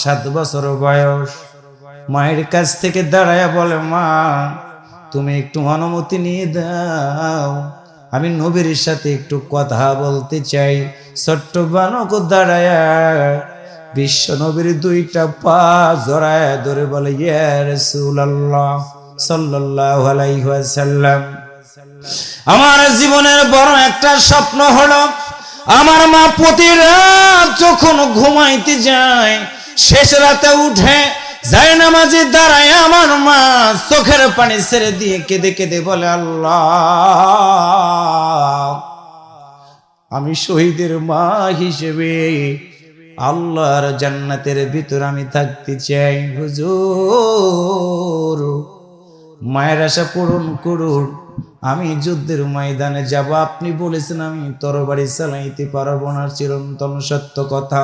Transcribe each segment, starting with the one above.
7 বছর বয়স। মায়ের কাছ থেকে দাঁড়ায়া বলে, মা তুমি একটু অনুমতি নিয়ে দাও, আমি নবীর সাথে একটু কথা বলতে চাই। ছোট্ট বালক দাঁড়ায়া বিশ্ব নবীর 2টা পা জড়ায় ধরে বলে, ইয়া রাসূলুল্লাহ সাল্লাল্লাহু আলাইহি ওয়াসাল্লাম, আমার জীবনের বড় একটা স্বপ্ন হলো, আমার মা প্রতি রাত যখন ঘুমাইতে যায়, শেষ রাতে উঠে যায় নামাজে দাঁড়ায়, আমার মা চোখের পানি ছেড়ে দিয়ে কেঁদে কেঁদে বলে, আল্লাহ আমি শহীদের মা হিসেবে আল্লাহর জান্নাতের ভিতর আমি থাকতে চাই। হুজুর মায়ের আশা পূরণ করুন, আমি যুদ্ধের ময়দানে যাব। আপনি বলেছেন আমি তরবারি চালাইতে পারবো না, চিরন্তন সত্য কথা।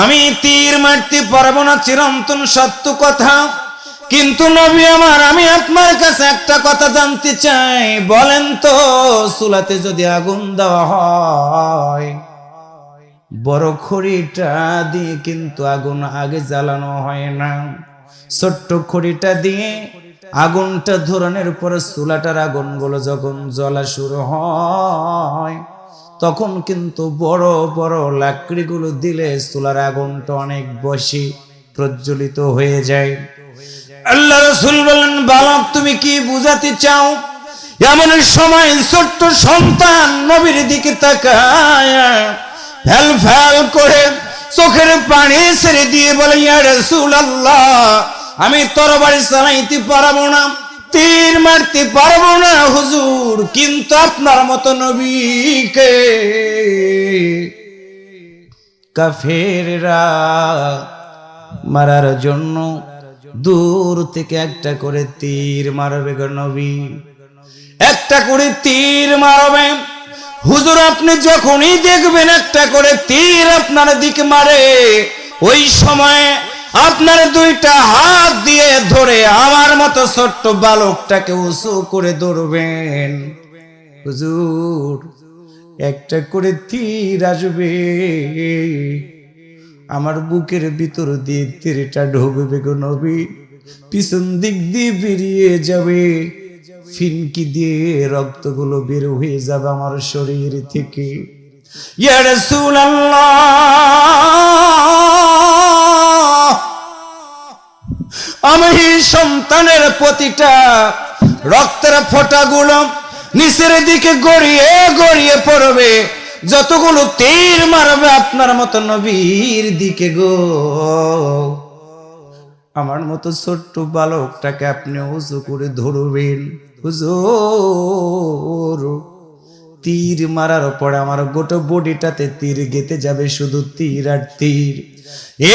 আমি তীর মারতে পারবো না, চিরন্তন সত্য কথা। কিন্তু নবী আমার, আমি আপনার কাছে একটা কথা জানতে চাই, বলেন তো চুলাতে যদি আগুন দেওয়া হয়, বড় খড়িটা দিয়ে কিন্তু আগুন আগে জ্বালানো হয় না, ছোট্ট খড়িটা দিয়ে আগুনটা ধরানোর পরে চুলাটার আগুনগুলো যখন জ্বলা শুরু হয়, তখন কিন্তু বড় বড় লাকড়িগুলো দিলে চুলার আগুনটা অনেক বেশি প্রজ্বলিত হয়ে যায়। আল্লাহ রাসূল বলেন, বালক তুমি কি বুঝাতে চাও? এমন সময় ছোট্ট সন্তান নবীর দিকে তাকায় ফ্যাল ফ্যাল করে চোখের পানি ছেড়ে দিয়ে বলে, ইয়া রাসূলুল্লাহ আমি তরবারি চালাইতে পারবো না, তীর মারতে পারবো না হুজুর, কিন্তু আপনার মতো নবীকে কাফেররা মারার জন্য দূর থেকে একটা করে তীর মারবে গো নবী, একটা করে তীর মারবে। হুজুর আপনি যখনই দেখবেন একটা করে তীর আপনার দিকে মারে, ওই সময় আপনার 2টা হাত দিয়ে ধরে আমার মতো ছোট্ট বালকটাকে উঁচু করে ধরবেন। হুজুর একটা করে তীর আসবে, আমার বুকের ভিতর দিয়ে তীরটা ঢুকবে গো নবী, পিছন দিক দিয়ে বেরিয়ে যাবে, ফিনকি দিয়ে রক্তগুলো বের হয়ে যাবে আমার শরীর থেকে। ইয়া রাসূলুল্লাহ আমি সন্তানের প্রতিটা রক্তের ফোঁটাগুলো নিচের দিকে গড়িয়ে গড়িয়ে পড়বে, যতগুলো তীর মারবে আপনার মতো নবীর দিকে গো। আমার মতো ছোট্ট বালকটাকে আপনি উঁচু করে ধরবেন। হুজুর তীর মারার পরে আমার গোটা বডিটাতে তীর গেতে যাবে, শুধু তীর আর তীর।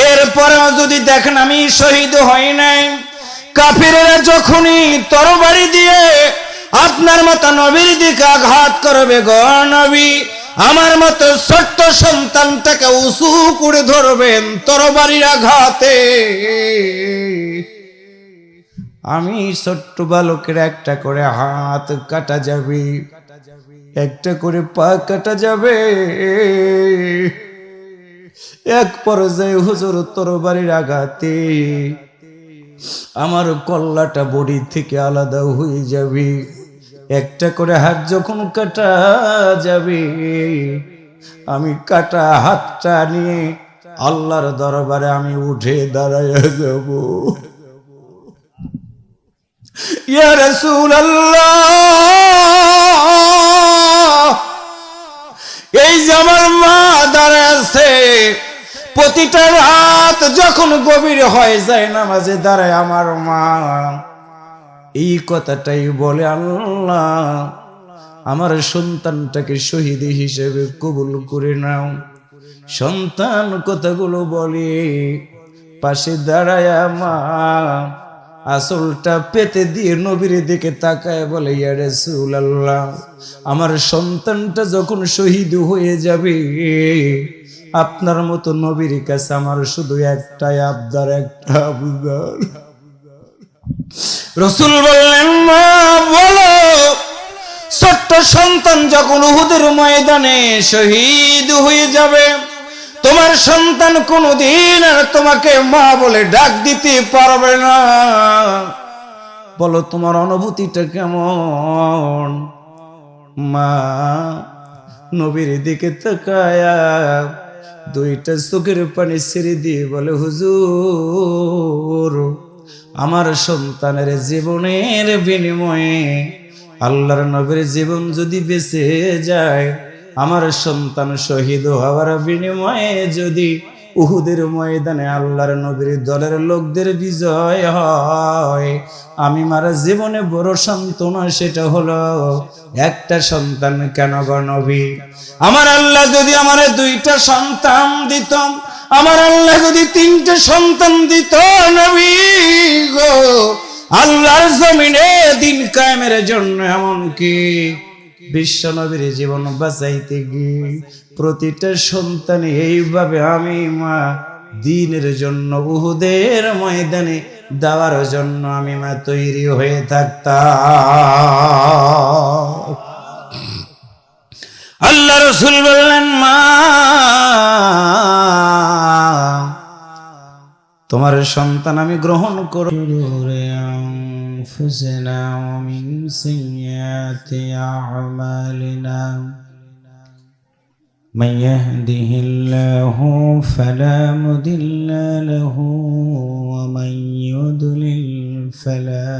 এরপরেও যদি দেখেন আমি শহীদ হই নাই, কাফিরেরা যখনই তরবারি দিয়ে আপনার মতো নবীর দিকে আঘাত করবে গো নবী, আমার মতো ছোট্ট সন্তানটাকে উঁচু করে ধরবেন তরবারির আঘাতে। আমি ছোট্ট বালকের একটা করে হাত কাটা যাবে, একটা করে পা কাটা যাবে। এক পর্যায়ে হুজুর তরবারির আঘাতে আমার কল্লাটা বডি থেকে আলাদা হয়ে যাবে, একটা করে হাত যখন কাটা যাবে, আমি কাটা হাতটা নিয়ে আল্লাহর দরবারে আমি উঠে দাঁড়ায় যাব। ইয়া রাসূলুল্লাহ এই যে আমার মা দাঁড়ায় আছে, প্রতিটা রাত যখন গভীর হয়ে যায় নামাজে দাঁড়ায় আমার মা এই কথাটাই বলে, আল্লাহ আমার সন্তানটাকে শহীদ হিসেবে কবুল করে নাও। সন্তান কথাগুলো বলে, পাশে দাঁড়ায় মা আসলটা পেতে দিয়ে নবীর দিকে তাকায় বলে, ইয়া রাসূলুল্লাহ আমার সন্তানটা যখন শহীদ হয়ে যাবে, আপনার মতো নবীর কাছে আমার শুধু একটাই আবদার, একটা আবদার। রাসূল বললেন, মা বলো, ছোট্ট সন্তান যখন উহুদের ময়দানে শহীদ হয়ে যাবে, তোমার সন্তান কোনদিন আর তোমাকে মা বলে ডাক দিতে পারবে না। বলো তোমার অনুভূতিটা কেমন? মা নবীর দিকে তাকায়া দুইটা চোখের পানি ছেড়ে দিয়ে বলে, হুজুর, আমার সন্তানের জীবনের বিনিময়ে আল্লাহর নবীর জীবন যদি বেঁচে যায়, আমার সন্তান শহীদ হওয়ার বিনিময়ে যদি উহুদের ময়দানে আল্লাহর নবীর দলের লোকদের বিজয় হয়, আমি মারা জীবনে বড় সান্ত্বনা সেটা হলো একটা সন্তান কেন গো নবী? আমার আল্লাহ যদি আমার দুইটা সন্তান দিত, আমার আল্লাহ যদি তিনটে সন্তান দিত নবী গো, আল্লাহর জমিনে দিন কায়েমের জন্য এমনকি বিশ্ব নবীর জীবন বাঁচাইতে গিয়ে প্রতিটা সন্তান এইভাবে আমি মা দিনের জন্য উহুদের ময়দানে দেওয়ার জন্য আমি মা তৈরি হয়ে থাকতাম। আল্লাহ রাসূল বললেন, মা তোমার সন্তান আমি গ্রহণ করব। أنفسنا ومن سيئات أعمالنا من يهده الله فلا مضل له ومن يضلل فلا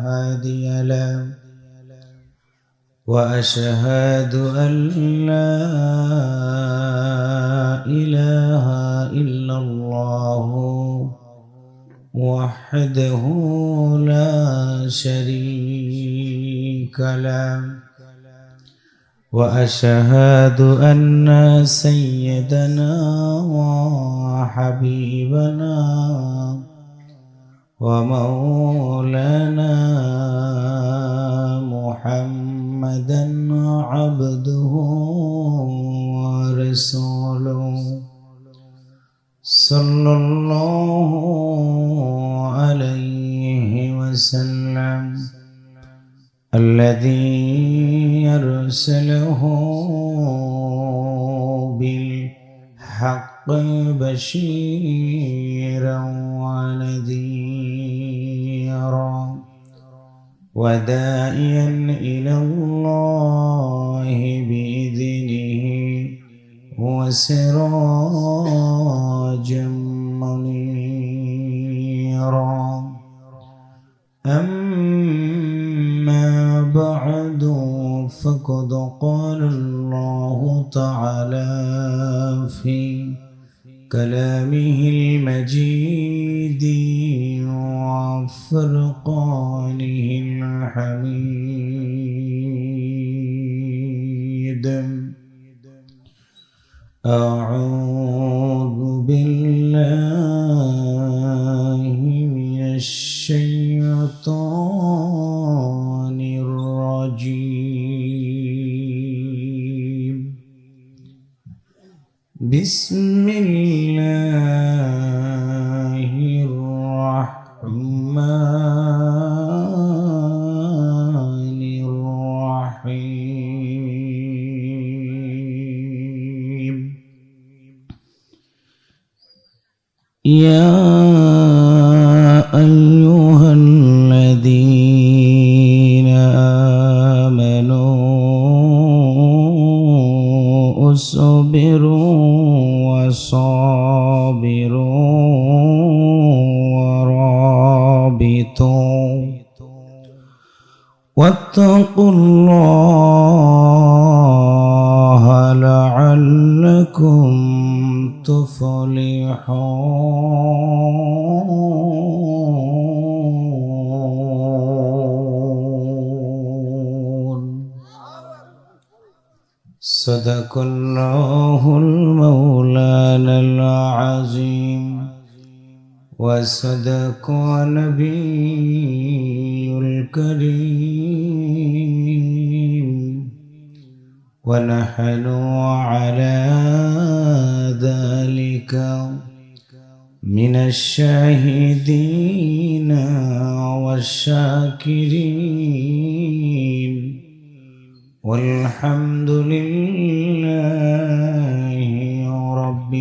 هادي له وأشهد أن لا إله إلا الله وحده لا شريك له وأشهد أن سيدنا وحبيبنا ومولانا محمدا عبده ورسوله صلى الله عليه وسلم الذي أرسله بالحق بشيرا ونذيرا وداعيا إلى الله بإذنه وسراجا منيرا. أما بعد فقد قال الله تعالى في كلامه المجيد وفرقانه الحميد. أعوذ بالله من الشيطان الرجيم. بسم الله الرحمن الرحيم. يا أيها الذين آمنوا اصبروا وصابروا ورابطوا واتقوا الله لعلكم تفلحون. صدق الله المولانا العظيم وصدق نبي الكريم ونحن على ذلك من الشاهدين والشاكرين والحمد لله رب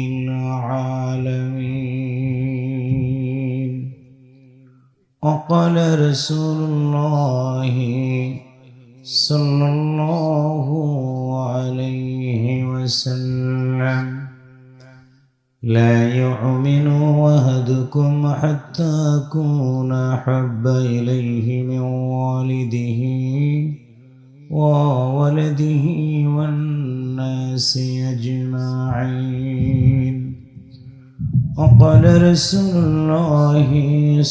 وقال رسول الله صلى الله عليه وسلم لا يؤمن أحدكم حتى أكون أحب إليه من والده وولده والناس أجمعين. وقال رسول الله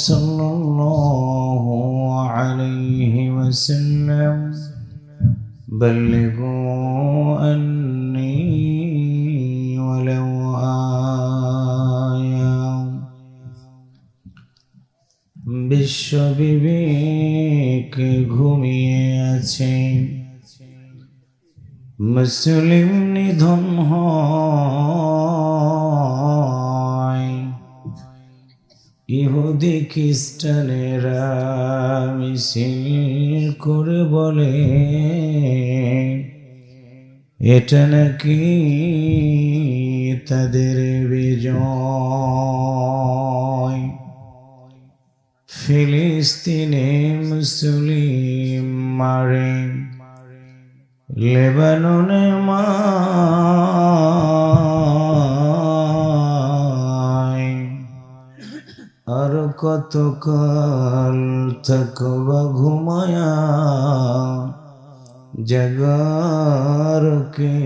صلى الله عليه وسلم بلغوا عني ولو آية. বিশ্ব বিবেক ঘুমিয়ে আছে, মুসলিম নিধন হয়, ইহুদি খ্রিস্টানেরা মিছিল করে বলে এটা নাকি তাদের বিজয়। ফিলিস্তিনে মুসলিম মারে, লেবাননে মায়, আর কতকাল থাকবা ঘুমায়া, জাগার কে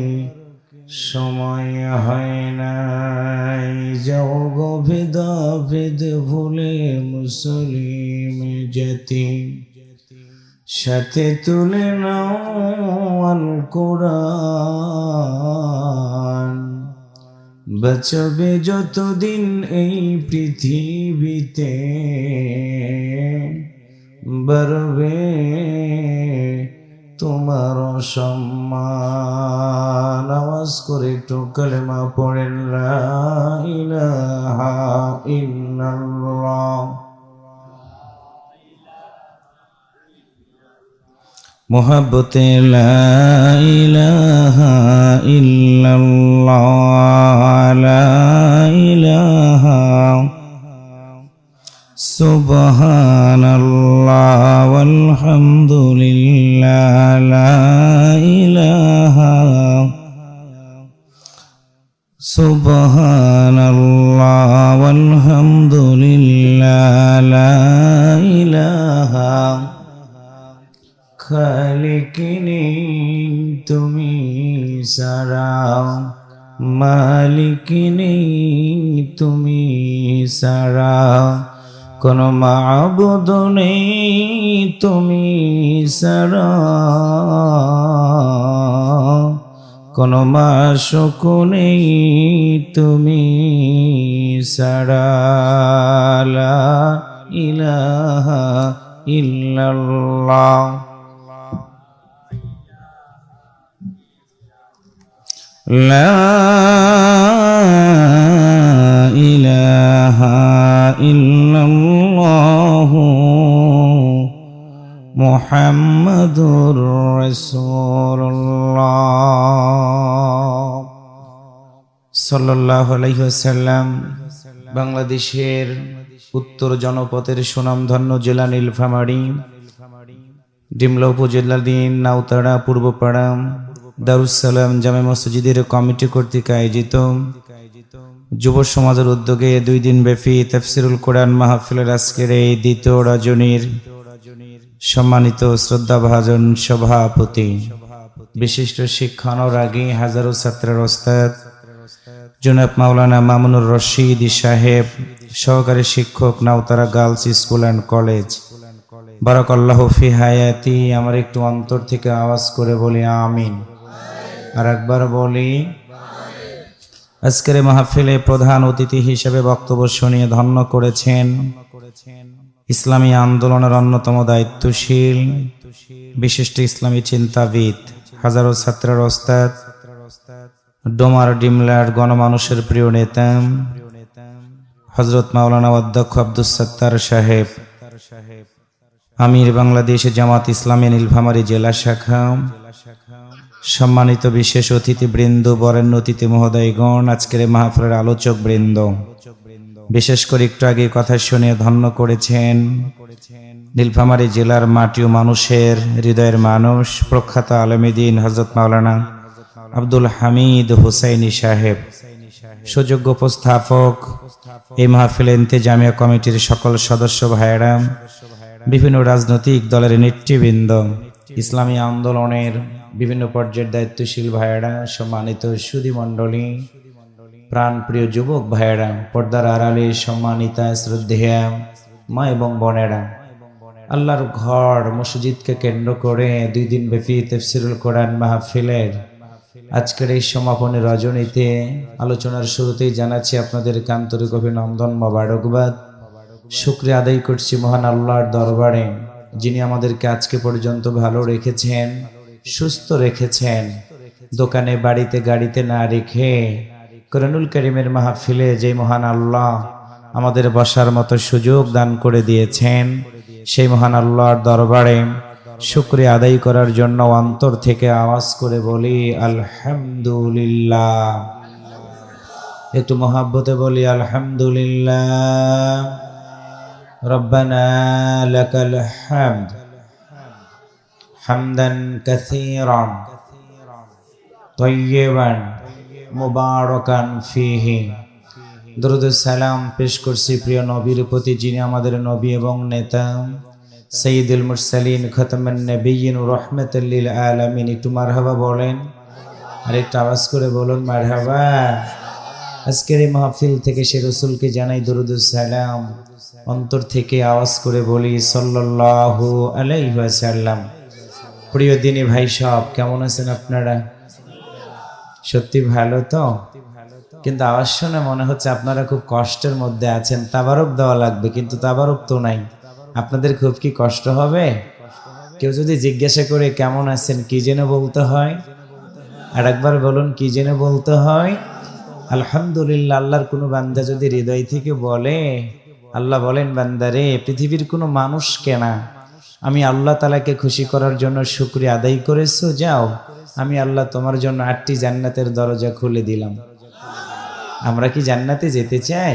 সময় হয় নাই। যাও গো ভেদা ভেদ ভুলে মুসলিম জাতি, সাথে তুলে নাও আল কোরআন। বাঁচবে যতদিন এই পৃথিবীতে, বাড়বে তোমার সম্মান। আওয়াজ করে একটু কালেমা পড়েন লা ইলাহা ইল্লাল্লাহ মুহাব্বতে লা ইলাহা ইল্লাল্লাহ লা ইলাহা সুবহানাল্লাহ ওয়ালহামদুলিল্লাহ লা ইলাহা সুবহানাল্লাহ ওয়ালহামদুলিল্লাহ লা ইলাহা। খালিক নেই তুমি ছাড়া, মালিক নেই তুমি ছাড়া, কোন মাবুদ নেই তুমি ছাড়া, কোন মাশুক নেই তুমি ছাড়া। লা ইলাহা ইল্লাল্লাহ লা ইলাহা ইল্লাল্লাহ মুহাম্মাদুর রাসূলুল্লাহ সাল্লাল্লাহু আলাইহি ওয়াসাল্লাম। বাংলাদেশের উত্তর জনপথের সুনামধন্য জেলা নীলফামারী, ডিমলা উপজেলাধীন নাউতাড়া পূর্বপাড়া দারুস সালাম জামে মসজিদের কমিটি কর্তৃক আয়োজিত যুব সমাজের উদ্যোগে 2 দিন ব্যাপী তাফসিরুল কোরআন মাহফিলের আজকের এই দ্বিতীয় রজনীর সম্মানিত শ্রদ্ধাভাজন সভাপতি, বিশিষ্ট শিক্ষানুরাগী হাজারো ছাত্রের ওস্তাদ জনাব মাওলানা মামুনুর রশিদ সাহেব, সহকারী শিক্ষক Nautara girls school and college, বারাকাল্লাহু ফি হায়াতি। আমার একটু অন্তর থেকে আওয়াজ করে বলি আমিন। আর একবার বলি, আজকের মাহফিলে প্রধান অতিথি হিসেবে বক্তব্য শুনিয়ে ধন্য করেছেন ইসলামী আন্দোলনের অন্যতম দায়িত্বশীল বিশিষ্ট ইসলামী চিন্তাবিদ, হাজারো ছাত্রের ওস্তাদ, ডোমার ডিমলার গণমানুষের প্রিয় নেতা হযরত মাওলানা অধ্যক্ষ আব্দুস সাত্তার সাহেব, আমির বাংলাদেশ জামাত ইসলামী নীলফামারী জেলা শাখা, সম্মানিত বিশেষ অতিথি বৃন্দ, বরেণ্য অতিথি মহোদয়গণ, আজকের মাহফিলের আলোচক বৃন্দ, বিশেষ করে একটু আগে কথা শুনে ধন্য করেছেন নীলফামারী জেলার মাটি ও মানুষের হৃদয়ের মানুষ প্রখ্যাত আলেমীদ্বীন হযরত মাওলানা আব্দুল হামিদ হুসাইনি সাহেব, সুযোগ্য উপস্থাপক, এই মাহফিল ইন্তেজামিয়া কমিটির সকল সদস্য ভাইয়েরা, বিভিন্ন রাজনৈতিক দলের নেতৃবৃন্দ, ইসলামী আন্দোলনের বিভিন্ন পর্যায়ের দায়িত্বশীল ভাইয়েরা, সম্মানিত সুধী মণ্ডলী, প্রাণপ্রিয় যুবক ভাইয়েরা, পর্দার আড়ালে সম্মানিতা শ্রদ্ধেয়া মা এবং বোনেরা, আল্লাহর ঘর মসজিদকে কেন্দ্র করে 2 দিন ব্যাপী তাফসীরুল কোরআন মাহফিলের আজকের এই সমাপনী রজনীতে আলোচনার শুরুতেই জানাচ্ছি আপনাদেরকে আন্তরিক অভিনন্দন, মোবারকবাদ। শুকরিয়া আদায় করছি মহান আল্লাহর দরবারে, যিনি আমাদেরকে আজকে পর্যন্ত ভালো রেখেছেন, সুস্থ রেখেছেন, দোকানে বাড়িতে গাড়িতে না রেখে কোরআনুল কারীমের মাহফিলে যে মহান আল্লাহ আমাদের বসার মতো সুযোগ দান করে দিয়েছেন, সেই মহান আল্লাহর দরবারে শুকরিয়া আদায় করার জন্য অন্তর থেকে আওয়াজ করে বলি আলহামদুলিল্লাহ। একটু মহাব্বতে বলি আলহামদুলিল্লাহ। রব্বানা লাকাল হামদ হামদান কাসীরান তাইয়্যিবান মুবারাকান ফীহি। দরুদ সালাম পেশ করছি প্রিয় নবীর প্রতি, যিনি আমাদের নবী এবং নেতা, সাইয়্যিদুল মুরসালিন, খাতামুন নবিয়্যিন, রাহমাতাল লিল আলামিন। একটু মারহাবা বলেন, আর একটু আওয়াজ করে বলুন মারহাবা। আজকের এই মাহফিল থেকে সে রাসূলকে জানাই দরুদ সালাম, অন্তর থেকে আওয়াজ করে বলি সাল্লাল্লাহু আলাইহি ওয়াসাল্লাম। প্রিয় দিনী ভাই সব, কেমন আছেন আপনারা? সত্যি ভালো তো? কিন্তু আওয়াজ শুনে মনে হচ্ছে আপনারা খুব কষ্টের মধ্যে আছেন। তাবারক দেওয়া লাগবে, কিন্তু তাবারক তো নাই। আপনাদের খুব কি কষ্ট হবে? কেউ যদি জিজ্ঞাসা করে কেমন আছেন, কি যেন বলতে হয়? আর একবার বলুন, কি যেন বলতে হয়? আলহামদুলিল্লাহ। আল্লাহর কোনো বান্দা যদি হৃদয় থেকে বলে, আল্লাহ বলেন বান্দারে, পৃথিবীর কোনো মানুষ কেনা, আমি আল্লাহ তাআলাকে খুশি করার জন্য শুকরিয়া আদায় করেছো, যাও আমি আল্লাহ তোমার জন্য 8টি জান্নাতের দরজা খুলে দিলাম। আমরা কি জান্নাতে যেতে চাই?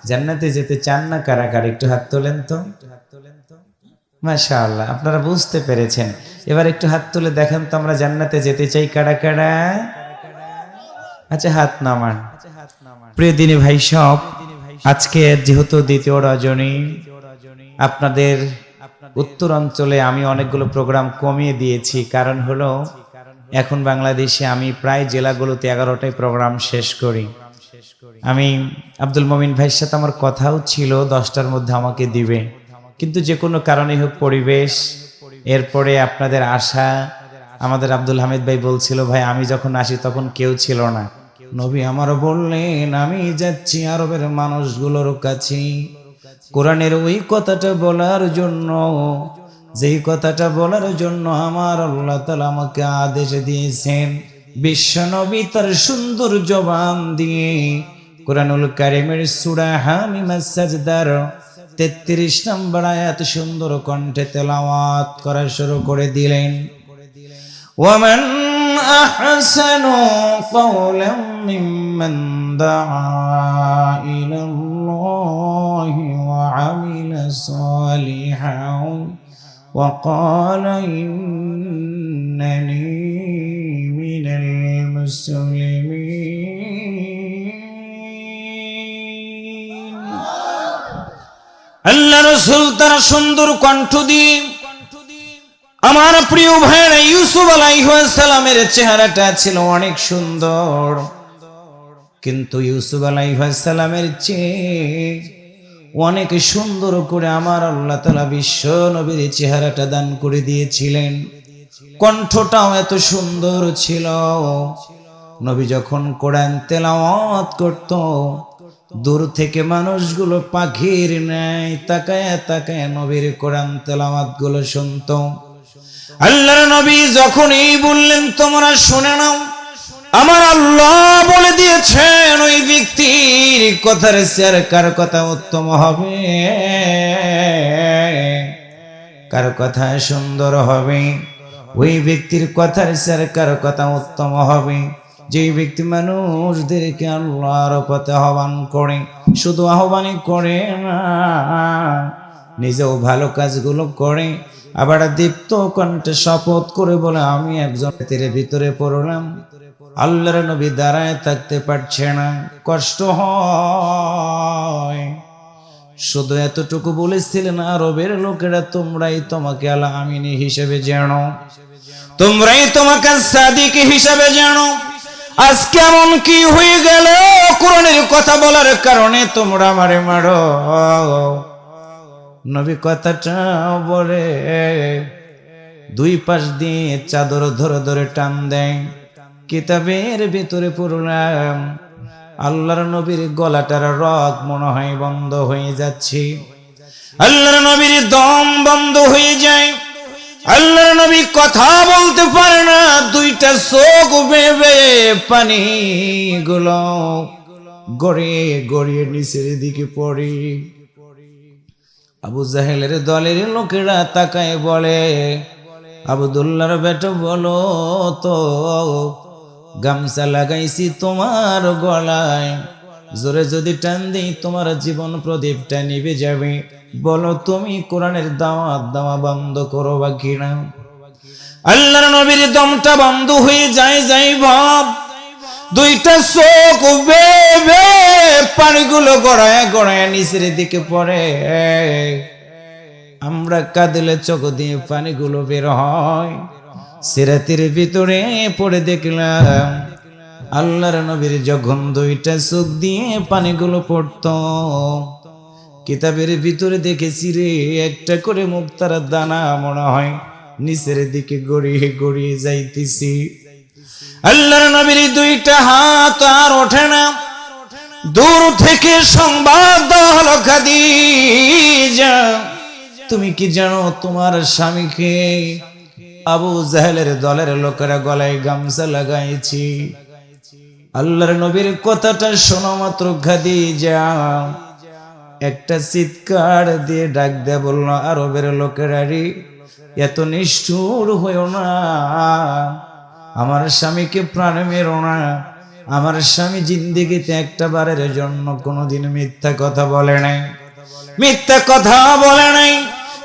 জান্নাতে যেতে চান না কারা কারা? একটু হাত তোলেন তো। মাশাআল্লাহ, আপনারা বুঝতে পেরেছেন। এবার একটু হাত তুলে দেখেন তো আমরা জান্নাতে যেতে চাই কারা কারা? আচ্ছা, হাত নামান। প্রিয় দিনী ভাই সব, আজকে যেহেতু দ্বিতীয় রজনী, আপনাদের উত্তর অঞ্চলে আমি অনেকগুলো প্রোগ্রাম কমিয়ে দিয়েছি। কারণ হলো এখন বাংলাদেশে আমি প্রায় জেলাগুলোতে 11টায় প্রোগ্রাম শেষ করি। আমি আব্দুল মমিন ভাইয়ের সাথে আমার কথাও ছিল 10টার মধ্যে আমাকে দিবে, কিন্তু যে কোনো কারণে হোক পরিবেশ, এরপরে আপনাদের আশা, আমাদের আব্দুল হামিদ ভাই বলছিল ভাই আমি যখন আসি তখন কেউ ছিল না। নবী আমার বললেন আমি যাচ্ছি আরবের মানুষগুলোর কাছে কোরআনের ওই কথাটা বলার জন্য, যেই কথাটা বলার জন্য আমার আল্লাহ তাআলা আমাকে আদেশ দিয়েছেন। বিশ্ব নবী তার সুন্দর জবান দিয়ে কোরআনুল কারীমের সূরা হামিম সাজদার 33 নম্বর আয়াত সুন্দর কণ্ঠে তেলাওয়াত করা শুরু করে দিলেন। ওয়ামান আহসানু কাওলাম মিম্মান দাআ ইলাল্লাহি ওয়া আমিলা সালিহান ওয়া ক্বালা ইন্নানি মিনাল মুসলিমিন। আল্লাহ রাসূল তার সুন্দর কণ্ঠ দিয়ে আমার প্রিয় ভাইরা, ইউসুফ আলাইহিস সালামের চেহারাটা ছিল অনেক সুন্দর, কিন্তু ইউসুফ আলাইহিস সালামের চেয়ে অনেক সুন্দর করে আমার আল্লাহ তাআলা বিশ্ব নবীর চেহারাটা দান করে দিয়েছিলেন। কণ্ঠটাও এত সুন্দর ছিল, নবী যখন কোরআন তেলাওয়াত করত দূর থেকে মানুষগুলো পাখির ন্যায় তাকায় তাকায় নবীর কোরআন তেলাওয়াত গুলো শুনত। আল্লাহর নবী যখন এই বললেন তোমরা শুনে নাও, আমার আল্লাহ বলে দিয়েছেন ওই ব্যক্তির কথার চেয়ে কার কথা উত্তম হবে, কার কথা সুন্দর হবে, ওই ব্যক্তির কথার চেয়ে কার কথা উত্তম হবে, যে ব্যক্তি মানুষদেরকে আল্লাহর পথে আহ্বান করে, শুধু আহ্বানই করে না, নিজেও ভালো কাজগুলো করে, আবার দীপ্ত কণ্ঠে শপথ করে বলে আমি একজন তীরের ভিতরে পড়লাম, আল্লাহর নবী দাঁড়ায় থাকতে পারছে না, কষ্ট হয়। শুধু এতটুকু বলেছিলেন আরবের লোকেরা তোমরাই তোমাকে আল আমিনী হিসেবে জানো, তোমরাই তোমাকে সাদিক হিসেবে জানো। আজ কেমন কি হয়ে গেল কোরআনের কথা বলার কারণে তোমরা আমারে মারো। নবী কথাটা বলে দুই পাশ দিয়ে চাদর ধরে ধরে টান দেয়। কিতাবের ভিতরে পড়লাম আল্লাহর নবীর গলাটার রগ মনে হয় বন্ধ হয়ে যাচ্ছে, আল্লাহর নবীর দম বন্ধ হয়ে যায়, আল্লাহর নবী কথা বলতে পারে না, দুইটা চোখ বেবে পানি গুলো গড়িয়ে গড়িয়ে নিচের দিকে পড়ে। আবু জাহেলের দলের লোকেরা তাকায় বলে আব্দুল্লাহর বেটা বলো তো, গামছা লাগাইছি তোমার গলায়, জোরে যদি টান দিই তোমার জীবন প্রদীপটা নিভে যাবে, বলো তুমি কোরআনের দাওয়াত দেওয়া বন্ধ করো বা কিনা। আল্লাহর নবীর দমটা বন্ধ হয়ে যায়, যাই ভাব দুইটা চোখ বেবে পানিগুলো গড়ায় গড়ায় নিচের দিকে পড়ে। আমরা কাঁদলে চোখ দিয়ে পানিগুলো বের হয়। সিরাতের ভিতরে পড়ে দেখলাম আল্লাহর নবীর যখন দুইটা চোখ দিয়ে পানিগুলো পড়তো, কিতাবের ভিতরে দেখেছি রে একটা করে মুক্তার দানা মনে হয় নিচের দিকে গড়িয়ে গড়িয়ে যাইতেছি। আল্লাহর নবীর দুইটা হাত আর ওঠে না। দূর থেকে সংবাদ দেওয়া হলো খাদিজা তুমি কি জানো তোমার স্বামীকে আবু জাহেলের দলের লোকেরা গলায় গামছা লাগাইছি। আল্লাহর নবীর কথাটা শোনা মাত্র খাদিজা একটা চিৎকার দিয়ে ডাক দিয়ে বলল আরবের লোকেরা রে এত নিষ্ঠুর হইও না, আমার স্বামীকে প্রাণে মেরো না। আমার স্বামী জিন্দেগিতে একটা বারের জন্য কোনোদিন মিথ্যা কথা বলে নাই, মিথ্যা কথা বলে নাই।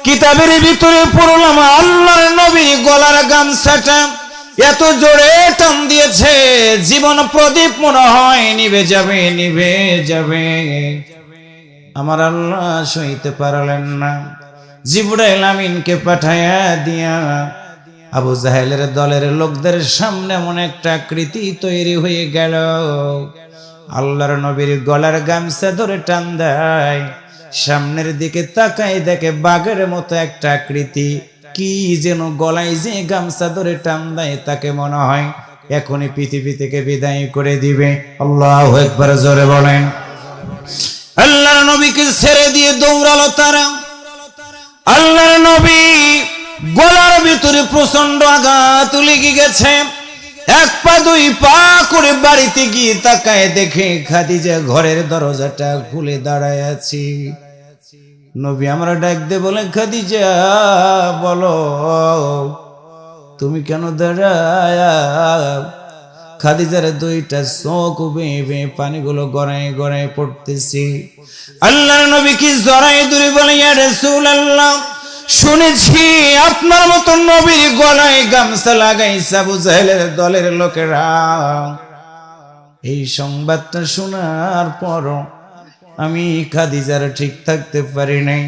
কিতাবের ভিতরে পড়লাম আল্লাহর নবীর গলার গামছাটা এত জোরে টান দিয়েছে জীবন প্রদীপ মনে হয় নিভে যাবে নিভে যাবে। আমার আল্লাহ সইতে পারলেন না, জিবরাইল আমিনকে পাঠায়া দিয়া আবু জাহেলের দলের লোকদের সামনে এমন একটা আকৃতি তৈরি হয়ে গেল। আল্লাহর নবীর গলার গামছা ধরে টান দেয়, সামনের দিকে তাকায় দেখে বাঘের মতো একটা আকৃতি, কি যেন গলায় যে গামছা ধরে টান দেয় তাকে মনে হয় এখনই পৃথিবী থেকে বিদায় করে দিবে। আল্লাহু আকবার জোরে বলেন। আল্লাহর নবীকে ছেড়ে দিয়ে দৌড়ালো তারা। আল্লাহর নবী গলার ভিতরে প্রচন্ড আঘাত লেগে গেছে, এক পা দুই পা করে বাড়িতে গিয়ে তাকায় দেখে খাদিজা ঘরের দরজাটা খুলে দাঁড়ায় আছি। নবী আমরা ডাক দে বলে খাদিজা বলো তুমি কেন দাঁড়ায়। খাদিজার দুইটা চোখ বেয়ে পানিগুলো গড়ায় গড়ায় পড়তেছি। আল্লাহর নবী কি জড়াই দূরে বলে ইয়া রাসূলুল্লাহ শুনেছি আপনার মতো নবীর গলায় গামছা লাগাইছে আবু জাহেলের দলের লোকেরা। এই সংবাদটা শোনার পর আমি খাদিজার ঠিক থাকতে পারি নাই,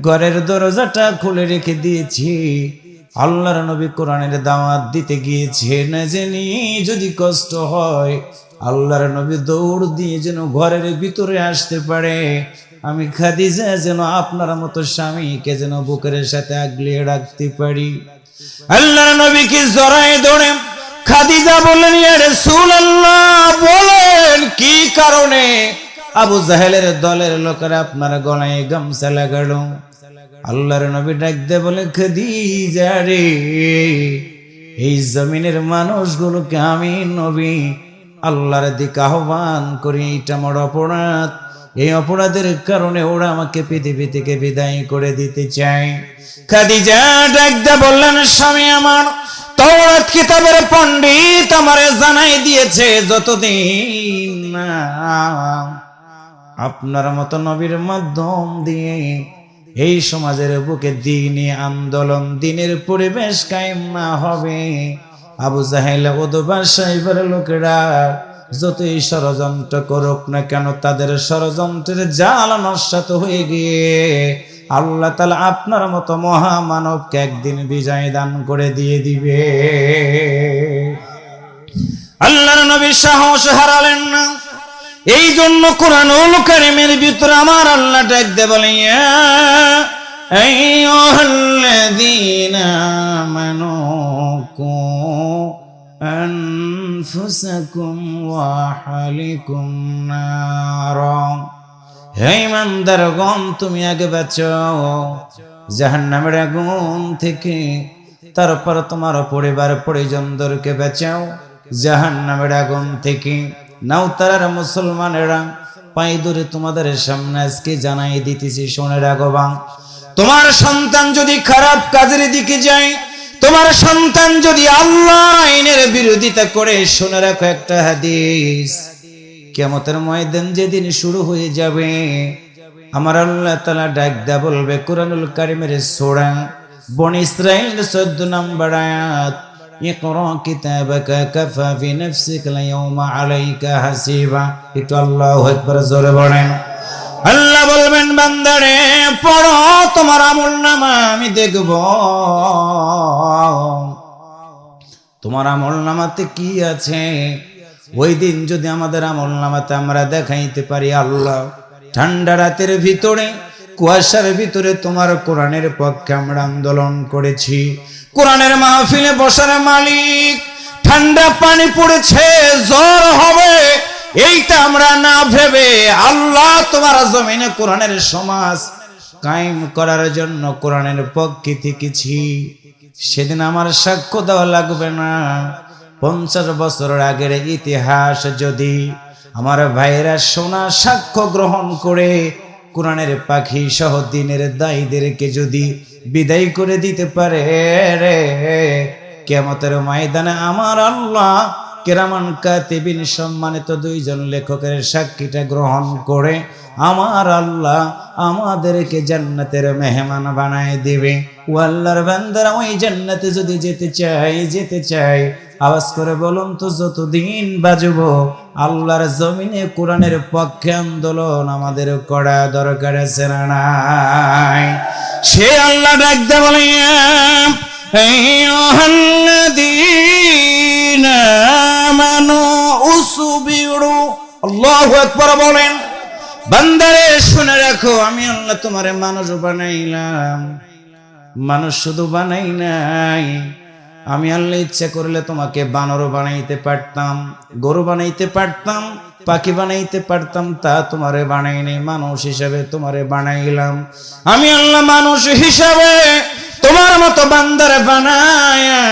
ঘরের দরজাটা খুলে রেখে দিয়েছি। আল্লাহর নবী কোরআনের দাওয়াত দিতে গিয়েছে, না জানি যদি কষ্ট হয় আল্লাহর নবী দৌড় দিয়ে যেন ঘরের ভিতরে আসতে পারে, আমি খাদিজা যেন আপনার মতো স্বামীকে যেন বুকের সাথে আগলিয়ে রাখতে পারি। আল্লাহর নবীকে জড়ায় ধরে খাদিজা বললেন ইয়া রাসূলুল্লাহ বলেন কি কারণে আবু জাহেলের দলের লোকেরা আপনার গলায় গামছা লাগালো। আল্লাহর নবী ডাক দিয়ে বলে খাদিজা রে এই জমিনের মানুষগুলোকে আমি নবী আল্লাহর দিকে আহ্বান করি, এটা আমার অপরাধ। এই অপরাধের কারণে ওরা আমাকে পৃথিবী থেকে বিদায় করে দিতে চায়। খাদিজা ডাক দিয়ে বললেন স্বামী আমার তাওরাত কিতাবের পণ্ডিত আমারে জানাই দিয়েছে যতদিন না আপনার মতো নবীর মাধ্যম দিয়ে এই সমাজের বুকে দ্বীনি আন্দোলন, দ্বীনের পরিবেশ কায়েম না হবে, আবু জাহেল উতবা সাইবার লোকেরা যতই ষড়যন্ত্র করুক না কেন, তাদের ষড়যন্ত্রের জাল নস্যাৎ হয়ে গিয়ে আল্লাহ তাআলা আপনার মতো মহামানবকে একদিন বিজয় দান করে দিয়ে দিবে। আল্লাহর নবী সাহস হারালেন না। এই জন্য কোরআনুল কারীমের ভিতরে আমার আল্লাহ ডাক দিয়ে বলেন, ইয়া আইয়ুহাল্লাযীনা আমানু কু আনফুসাকুম ওয়া আহলিকুম নারা। হে ইমানদারগণ, তুমি আগে বাঁচাও জাহান্নামের আগুন থেকে, তারপর তোমার পরিবার পরিজনদেরকে বাঁচাও জাহান্নামের আগুন থেকে। নাউতারার মুসলমানেরা, পায়ে ধরে তোমাদের সামনে আজকে জানাই দিতেছি, শুনে রাখবা, তোমার সন্তান যদি খারাপ কাজের দিকে যায়, তোমার সন্তান যদি আল্লাহর আইনের বিরোধিতা করে, শুনে রাখো একটা হাদিস, কিয়ামতের ময়দান যেদিন শুরু হয়ে যাবে, আমার আল্লাহ তাআলা ডাক দেয়া বলবে, কোরআনুল কারীমের সূরা বনী ইসরাঈল 14 নম্বর আয়াত, ইকরা কিতাবাকা কাফা বিনাফসিকা আল-ইয়াওমা আলাইকা হাসিবা। একটু আল্লাহু আকবার জোরে বলেন। আল্লাহ বলবেন, বান্দারে পড়ো, তোমার আমলনামা আমি দেখব, তোমার আমলনামাতে কি আছে। ওই দিন যদি আমাদের আমলনামাতে আমরা দেখাইতে পারি, আল্লাহ ঠান্ডা রাতের ভিতরে, কুয়াশার ভিতরে তোমার কোরআনের পক্ষে আমরা আন্দোলন করেছি, কোরআনের মাহফিলে বসার মালিক, ঠান্ডা পানি পড়েছে, জ্বর হবে, এইটা আমরা না ভেবে আল্লাহ তোমার জমিনে কোরআনের সমাজ কায়েম করার জন্য কোরআনের পক্ষে থেকেছি, সেদিন আমার সাক্ষ্য দেওয়া লাগবে না। 50 বছর আগের ইতিহাস যদি আমার ভাইরা সোনা সাক্ষ্য গ্রহণ করে কোরআনের পাখি সহ দ্বীনের দায়ীদেরকে যদি বিদায় করে দিতে পারে রে, কিয়ামতের ময়দানে আমার আল্লাহ কিরামান কাতিবিন সম্মানিত 2 জন লেখকের সাক্ষীটা গ্রহণ করে আমার আল্লাহ আমাদেরকে জান্নাতের মেহমান বানায় দিবে। ও আল্লাহর বান্দারা, ওই জান্নাতে যদি যেতে চাই, আওয়াজ করে বলুন তো, যতদিন বাজবো আল্লাহর জমিনে কোরআনের পক্ষে আন্দোলন আমাদের করা দরকার আছে না নাই? সে আল্লাহ ডাক দেয়া বলে, আইয়ুহাল্লাযীনা আমানু উসবিরু। আল্লাহু আকবার বলেন। বান্দারে শুনে রাখো, আমি আল্লাহ তোমারে মানুষ বানাইলাম, মানুষ শুধু বানাই নাই, আমি আল্লাহ ইচ্ছা করলে তোমাকে বানর বানাইতে পারতাম, গরু বানাইতে পারতাম, পাখি বানাইতে পারতাম, তা তোমারে বানাইনি, মানুষ হিসাবে তোমারে বানাইলাম। আমি আল্লাহ মানুষ হিসাবে তোমার মতো বান্দারে বানায়া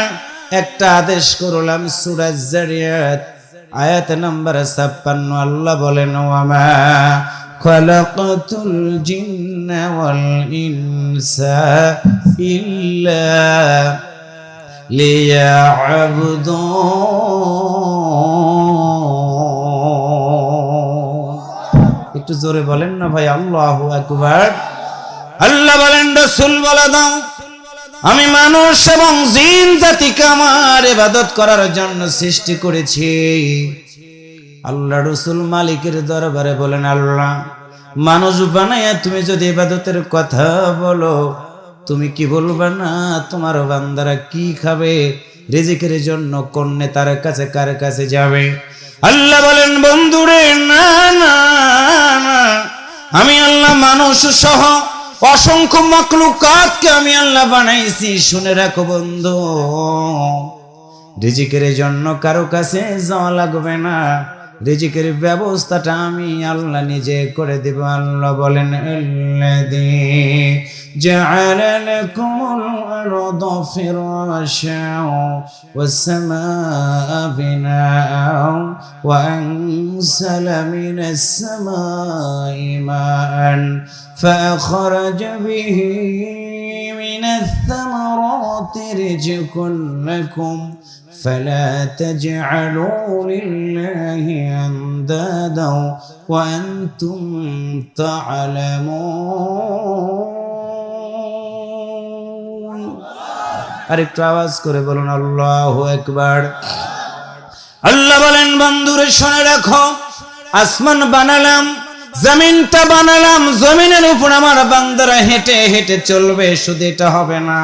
একটা আদেশ করলাম। সূরা যারিয়াত আয়াত নাম্বার 56 আল্লাহ বলেন, ওয়ামা খালাকাতুল জিন্না ওয়াল ইনসা ইল্লা লিয়াবুদুন। একটু জোরে বলেন না ভাই, আল্লাহু আকবার। আল্লাহ বলেন, রাসূল বলে দাও, আমি মানুষ এবং জিন জাতিকে আমার ইবাদত করার জন্য সৃষ্টি করেছি। আল্লাহ রাসূল মালিকের দরবারে বলেন, আল্লাহ মানুষ বানায়া তুমি যদি ইবাদতের কথা বলো, তুমি কি বলবা না তোমার বান্দারা কি খাবে, রিজিকের জন্য কোন নেতার কাছে কার কাছে যাবে? আল্লাহ বলেন, বন্ধুরে না না না, আমি আল্লাহ মানুষ সহ অসংখ্য মাখলুকাতকে আমি আল্লাহ বানাইছি। শুনে রাখো বন্ধু, রিজিকের জন্য কারো কাছে যাওয়া লাগবে না, রিজিকের ব্যবস্থাটা আমি আল্লাহ নিজে করে দেব। আল্লাহ বলেন, আল্লাযী জাআলা লাকুমুল আরদা ফিরাশাও ওয়াস সামাআ বিনাআও ওয়া আনসালা মিনাস সামাই মাআন فأخرج به من الثمرات رزقا لكم فلا تجعلوا لله أندادا وأنتم تعلمون আরেকটু আওয়াজ করে বলুন আল্লাহু আকবার। আল্লাহ বলেন বন্ধুরে শুনে রাখো, আসমান বানালাম, জমিনটা বানালাম, জমিনের উপর আমার বান্দারা হেঁটে হেঁটে চলবে। শুধু এটা হবে না,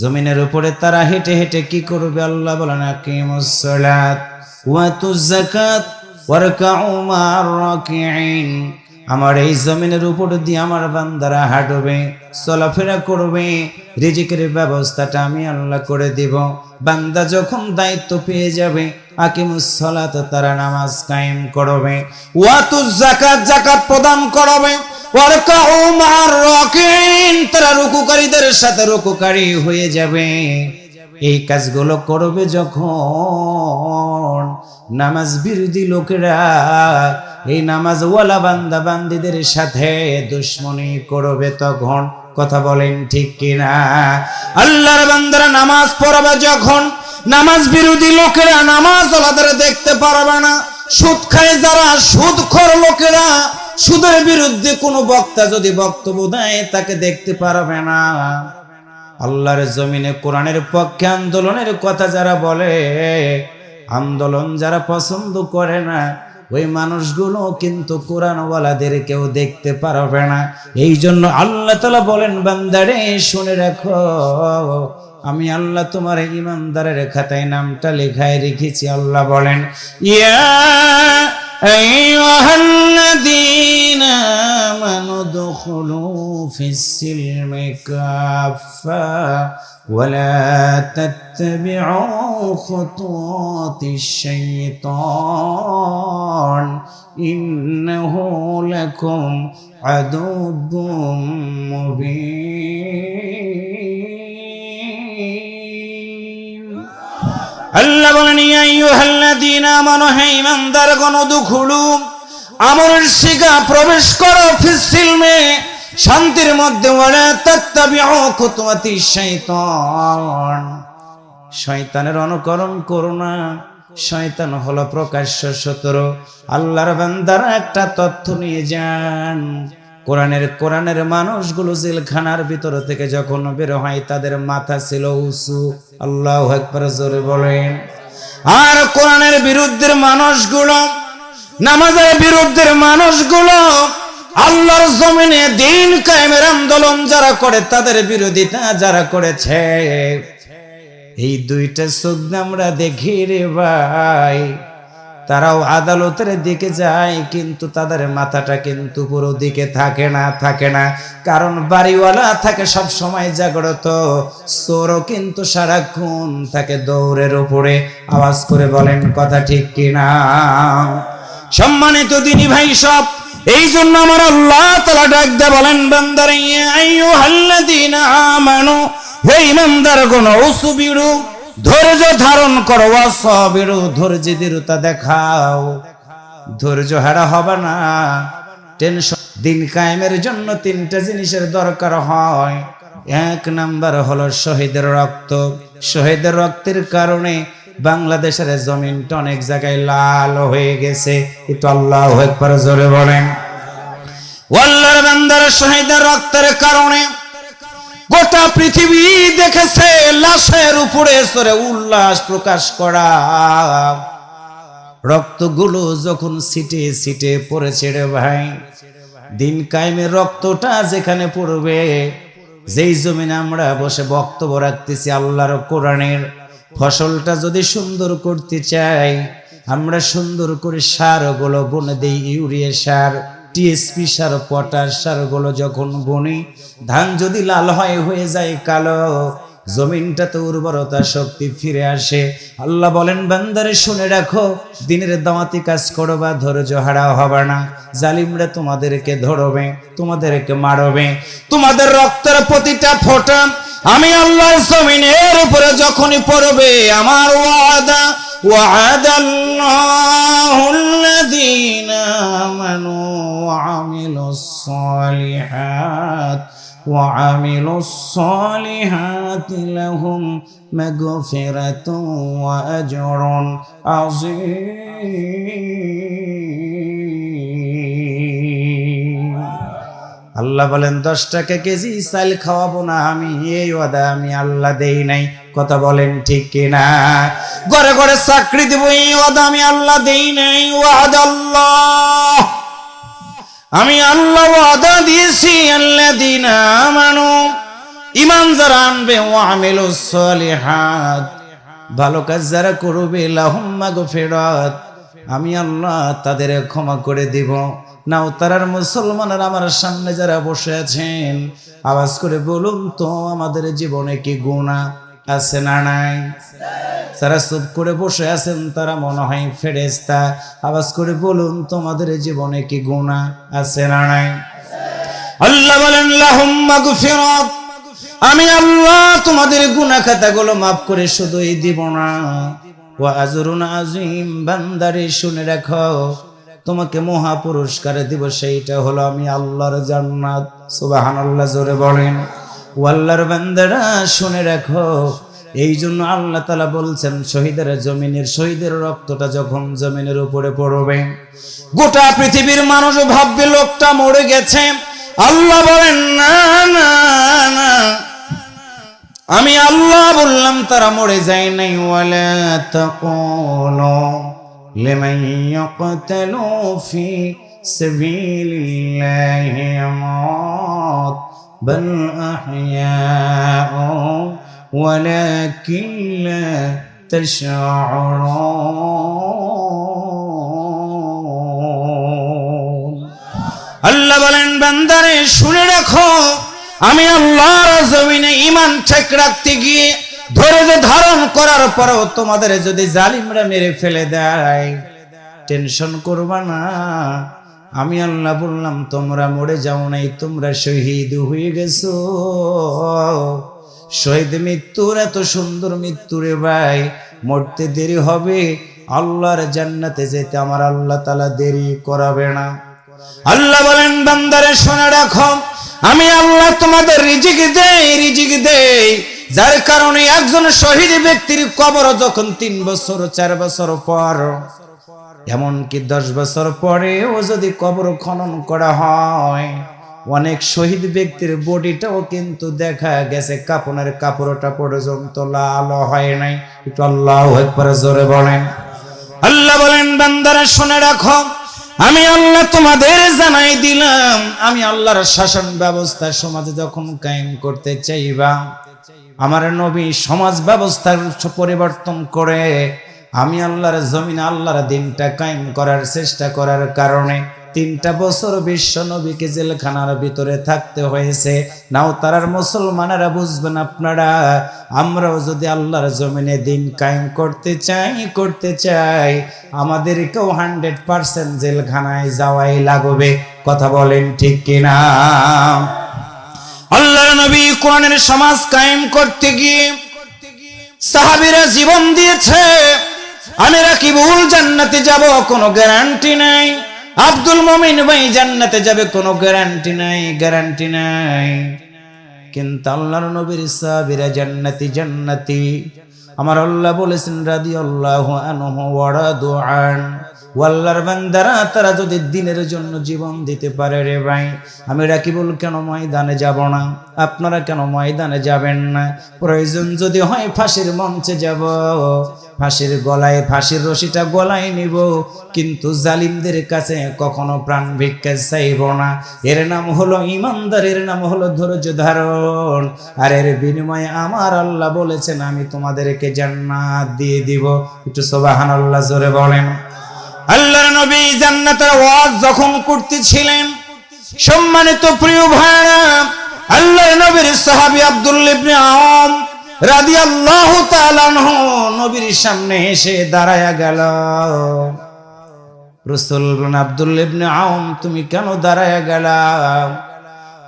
জমিনের উপরে তারা হেঁটে হেঁটে কি করবে? আল্লাহ বলেন আকিমুস সালাত ওয়া আতুজ যাকাত ওয়ারকাউ মা'আর রাকিঈন। আমার এই জমিনের উপর দিয়ে আমার বান্দারা হাঁটবে, চলাফেরা করবে, রিজিকের ব্যবস্থাটা আমি আল্লাহ করে দিব। বান্দা যখন দায়িত্ব পেয়ে যাবে, আকিমুস সালাত, তারা নামাজ কায়েম করবে, ওয়াতুজ যাকাত, যাকাত প্রদান করবে, ওয়ারকাউ মা'আর রাকিঈন, তারা রুকুকারীদের সাথে রুকুকারী হয়ে যাবে। এই কাজগুলো করবে যখন নামাজ বিরোধী লোকেরা এই নামাজওয়ালা বান্দা বান্দীদের সাথে দুশ্মনী করবে তখন। কথা বলেন ঠিক কিনা? আল্লাহর বান্দারা নামাজ পড়বে যখন, নামাজ বিরোধী লোকেরা নামাজওয়ালাদের দেখতে পারবে না। সুদ খায় যারা, সুদখোর লোকেরা, সুদের বিরুদ্ধে কোনো বক্তা যদি বক্তব্য দেয় তাকে দেখতে পারবে না। আল্লাহর জমিনে কোরআনের পক্ষে আন্দোলনের কথা যারা বলে, আন্দোলন যারা পছন্দ করে না, ওই মানুষগুলো কিন্তু কোরআনওয়ালাদের কেউ দেখতে পারবে না। এই জন্য আল্লাহ তাআলা বলেন বান্দারে শুনে রাখো, আমি আল্লাহ তোমার ঈমানদারের খাতায় নামটা লেখায় রেখেছি। আল্লাহ বলেন ইয়া আইয়ুহাল্লাযীনা আমানু দুখুলু ফিস-সিলমি কাফা ওয়ালা তাত্তাবিউ খুতুওয়াতিশ শাইতান ইন্নাহু লাকুম আদুউম মুবিন। আল্লাহ বলেন ইয়া আইয়ুহাল্লাযীনা আমানু, হে ঈমানদারগণ, দুখুলু, আমরের শিখা, প্রবেশ করো, ফিস-সিলমে, শান্তির মধ্যে, ওয়ালা তাত্তাবিউ খুতুওয়াতিশ শাইতান, শয়তানের অনুকরণ করো না। শয়তান হলো প্রকাশ্য শত্রু। আল্লাহর বান্দারা একটা তথ্য নিয়ে যান, কোরআনের মানুষগুলো জেলখানার ভিতর থেকে যখন বের হয় তাদের মাথা ছিল উঁচু। আল্লাহু আকবার, জোরে বলেন। আর কোরআনের বিরুদ্ধের মানুষগুলো, নামাজের বিরুদ্ধের মানুষগুলো, আল্লাহর জমিনে দিন কায়েমের আন্দোলন যারা করে, তাদের বিরোধিতা যারা করেছে, এই দুইটা চোখ আমরা দেখি রে ভাই। তারাও আদালতের দিকে যায়, কিন্তু তাদের মাথাটা কিন্তু পুরো দিকে থাকে না। কারণ বাড়িওয়ালা থাকে সব সময় জাগ্রত, চোরও কিন্তু সারাক্ষণ থাকে দৌড়ের উপরে। আওয়াজ করে বলেন কথা ঠিক কিনা? সম্মানিত দিনী ভাই সব, এই জন্য আমার আল্লাহ তাআলা ডাক দিয়ে বলেন বান্দারে ইয়া আইয়ুহাল্লাযীনা আমানু, হে ঈমানদারগণ, উসবিরু, ধৈর্য ধারণ করো, ওয়াসাবিরু, ধৈর্যেরতা দেখাও, ধৈর্য হারা হবে না। টেনশন, দিন কায়েমের জন্য তিনটা জিনিসের দরকার হয়। এক নাম্বার হলো শহীদের রক্ত। শহীদের রক্তের কারণে বাংলাদেশের জমিনটা অনেক জায়গায় লাল হয়ে গেছে। একটু আল্লাহু আকবার জোরে বলেন। আল্লাহর বান্দার শহীদের রক্তের কারণে গোটা পৃথিবী দেখেছে লাশের উপরে সরে উল্লাস প্রকাশ করা। রক্তগুলো যখন ছিটে ছিটে পড়েছে রে ভাই, দিন কায়েমের রক্তটা যেখানে পড়বে, যেই জমিনে আমরা বসে বক্তব্য রাখতেছি আল্লাহর কোরআনের, ফসলটা যদি সুন্দর করতে চাই, আমরা সুন্দর করে সারগুলো বনে দেই, ইউরিয়া সার, টিএসপি সার, পটাশ সারগুলো যখন বনি, ধান যদি লাল হয়ে যায় কালো, জমিনটাতে উর্বরতা শক্তি ফিরে আসে। আল্লাহ বলেন বান্দারে শুনে রাখো, দিনের দাওয়াতি কাজ করবা, ধৈর্য হারা হবে না। জালিমরা তোমাদেরকে ধরবে, তোমাদেরকে মারবে, তোমাদের রক্তের প্রতিটা ফোঁটা আমি আল্লাহর জমিনের উপরে যখনই পড়বে, আমার ওয়াদা وعد الله الذين آمنوا وعملوا الصالحات لهم مغفرة وأجر عظيم আল্লাহ বলেন 10 টাকা কেজি চাল খাওয়াবো না আমি, এই ওয়াদা আমি আল্লাহ দেই নাই। কথা বলেন ঠিক কিনা? ঘরে ঘরে চাকরি দেব, এই ওয়াদা আমি আল্লাহ দেই নাই। ওয়াদা আল্লাহ, আমি আল্লাহ ওয়াদা দিয়েছি আল্লাযীনা আমানু, ঈমান যারা আনবে, ওয়া আমিলুস সালিহাত, ভালো কাজ যারা করবে, লাহুম মাগফিরাত, আমি আল্লাহ তাদের ক্ষমা করে দিব। নাও তারার মুসলমানের আমার সামনে যারা বসে আছেন, আওয়াজ করে বলুন তো, আমাদের জীবনে কি গুনাহ আছে না নাই? যারা চুপ করে বসে আছেন তারা মনে হয় ফেরেশতা। আওয়াজ করে বলুন, তোমাদের জীবনে কি গুনাহ আছে না নাই? আল্লাহ বলেন লাহুম মাগফিরাত, আমি আল্লাহ তোমাদের গুনাহ খাতাগুলো মাফ করে শুধুই দিব না, ওয়া আজরুন আযীম, বান্দারে শুনে রাখো, তোমাকে মহা পুরস্কার দিব, সেইটা হলো আমি আল্লাহর জান্নাত। সুবহানাল্লাহ, জোরে বলেন। ও আল্লাহর বান্দারা শুনে রাখো, এই জন্য আল্লাহ তাআলা বলছেন, শহীদের রক্তটা যখন জমিনের উপরে পড়বে, গোটা পৃথিবীর মানুষ ভাববে লোকটা মরে গেছে। আল্লাহ বলেন না না না, আমি আল্লাহ বললাম তারা মরে যায় নাই। ওয়ালা তাকুলু লিমান ইয়াকতালু ফি সাবিলিল্লাহি আমওয়াত বাল আহইয়াউ ওয়ালাকিন লা তাশউরুন। আল্লাহ বলেন বান্দারে শুনে রাখো, আমি আল্লাহর জমিনে ঈমান ঠিক রাখতে গিয়ে ধৈর্য ধারণ করার পরও তোমাদের যদি জালিমরা মেরে ফেলে দেয়, টেনশন করবা না। আমি আল্লাহ বললাম তোমরা মরে যাও নাই, তোমরা শহীদ হয়ে গেছো। শহীদ মৃত্যুর এত সুন্দর মৃত্যু রে ভাই, মরতে দেরি হবে, আল্লাহর জান্নাতে যেতে আমার আল্লাহ তাআলা দেরি করাবে না। আল্লাহ বলেন বান্দারে শুনে রাখো, আমি আল্লাহ তোমাদের রিজিক দেই, যার কারণে একজন শহীদ ব্যক্তির কবর যখন 3 বছর 4 বছর পর, এমনকি 10 বছর পরে ও যদি কবর খনন করা হয়, অনেক শহীদ ব্যক্তির বডিটাও কিন্তু দেখা গেছে কাপনের কাপড়টা পর্যন্ত লাল হয় নাই। একটু আল্লাহু আকবার জোরে বলেন। আল্লাহ বলেন বান্দারা শুনে রাখো, আমি আল্লাহ তোমাদের জানাই দিলাম, আমি আল্লাহর শাসন ব্যবস্থা সমাজে যখন কায়েম করতে চাইবা, আমার নবী সমাজ ব্যবস্থার পরিবর্তন করে আমি আল্লাহর জমিনে আল্লাহর দিনটা কায়েম করার চেষ্টা করার কারণে 3টা বছর বিশ্ব নবীকে জেলখানার ভিতরে থাকতে হয়েছে। নাও তারার মুসলমানেরা বুঝবেন আপনারা, আমরাও যদি আল্লাহর জমিনে দিন কায়েম করতে চাই, আমাদেরকেও 100% জেলখানায় যাওয়াই লাগবে। কথা বলেন ঠিক কিনা? আল্লাহর নবী কোরআনের সমাজ কায়েম করতে গিয়ে সাহাবীরা জীবন দিয়েছে। আমি রাকিবুল জান্নাতে যাব, কোনো গ্যারান্টি নাই। আব্দুল মুমিন ভাই জান্নাতে যাবে, কোনো গ্যারান্টি নাই। কিন্তু আল্লাহর নবীর সাহাবীরা জান্নাতি। আমার আল্লাহ বলেছেন রাদিয়াল্লাহু আনহু ওয়া রাদু আন, আল্লাহর বান্দারা তারা যদি দিনের জন্য জীবন দিতে পারে রে ভাই, আমি রাকিবুল কেন ময়দানে যাব না? আপনারা কেন ময়দানে যাবেন না? প্রয়োজন যদি হয় ফাঁসির মঞ্চে যাব, ফাঁসির রশিটা গলায় নিব, কিন্তু জালিমদের কাছে কখনো প্রাণ ভিক্ষা চাইব না। এর নাম হলো ইমানদার, এর নাম হলো ধৈর্য ধারণ। আর এর বিনিময়ে আমার আল্লাহ বলেছেন আমি তোমাদেরকে জান্নাত দিয়ে দিব। একটু সুবহানাল্লাহ জোরে বলেন। আল্লাহর নবী জান্নাতের ওয়াজ যখন করতেছিলেন, সম্মানিত প্রিয় ভাইরা, আল্লাহর নবীর সাহাবী আব্দুল্লাহ ইবনে আওম রাদিয়াল্লাহু তাআলা আনহু নবীর সামনে এসে দাঁড়ায়া গেল। রাসূল বলেন, আব্দুল্লাহ ইবনে আওম তুমি কেন দাঁড়ায়া গেলা?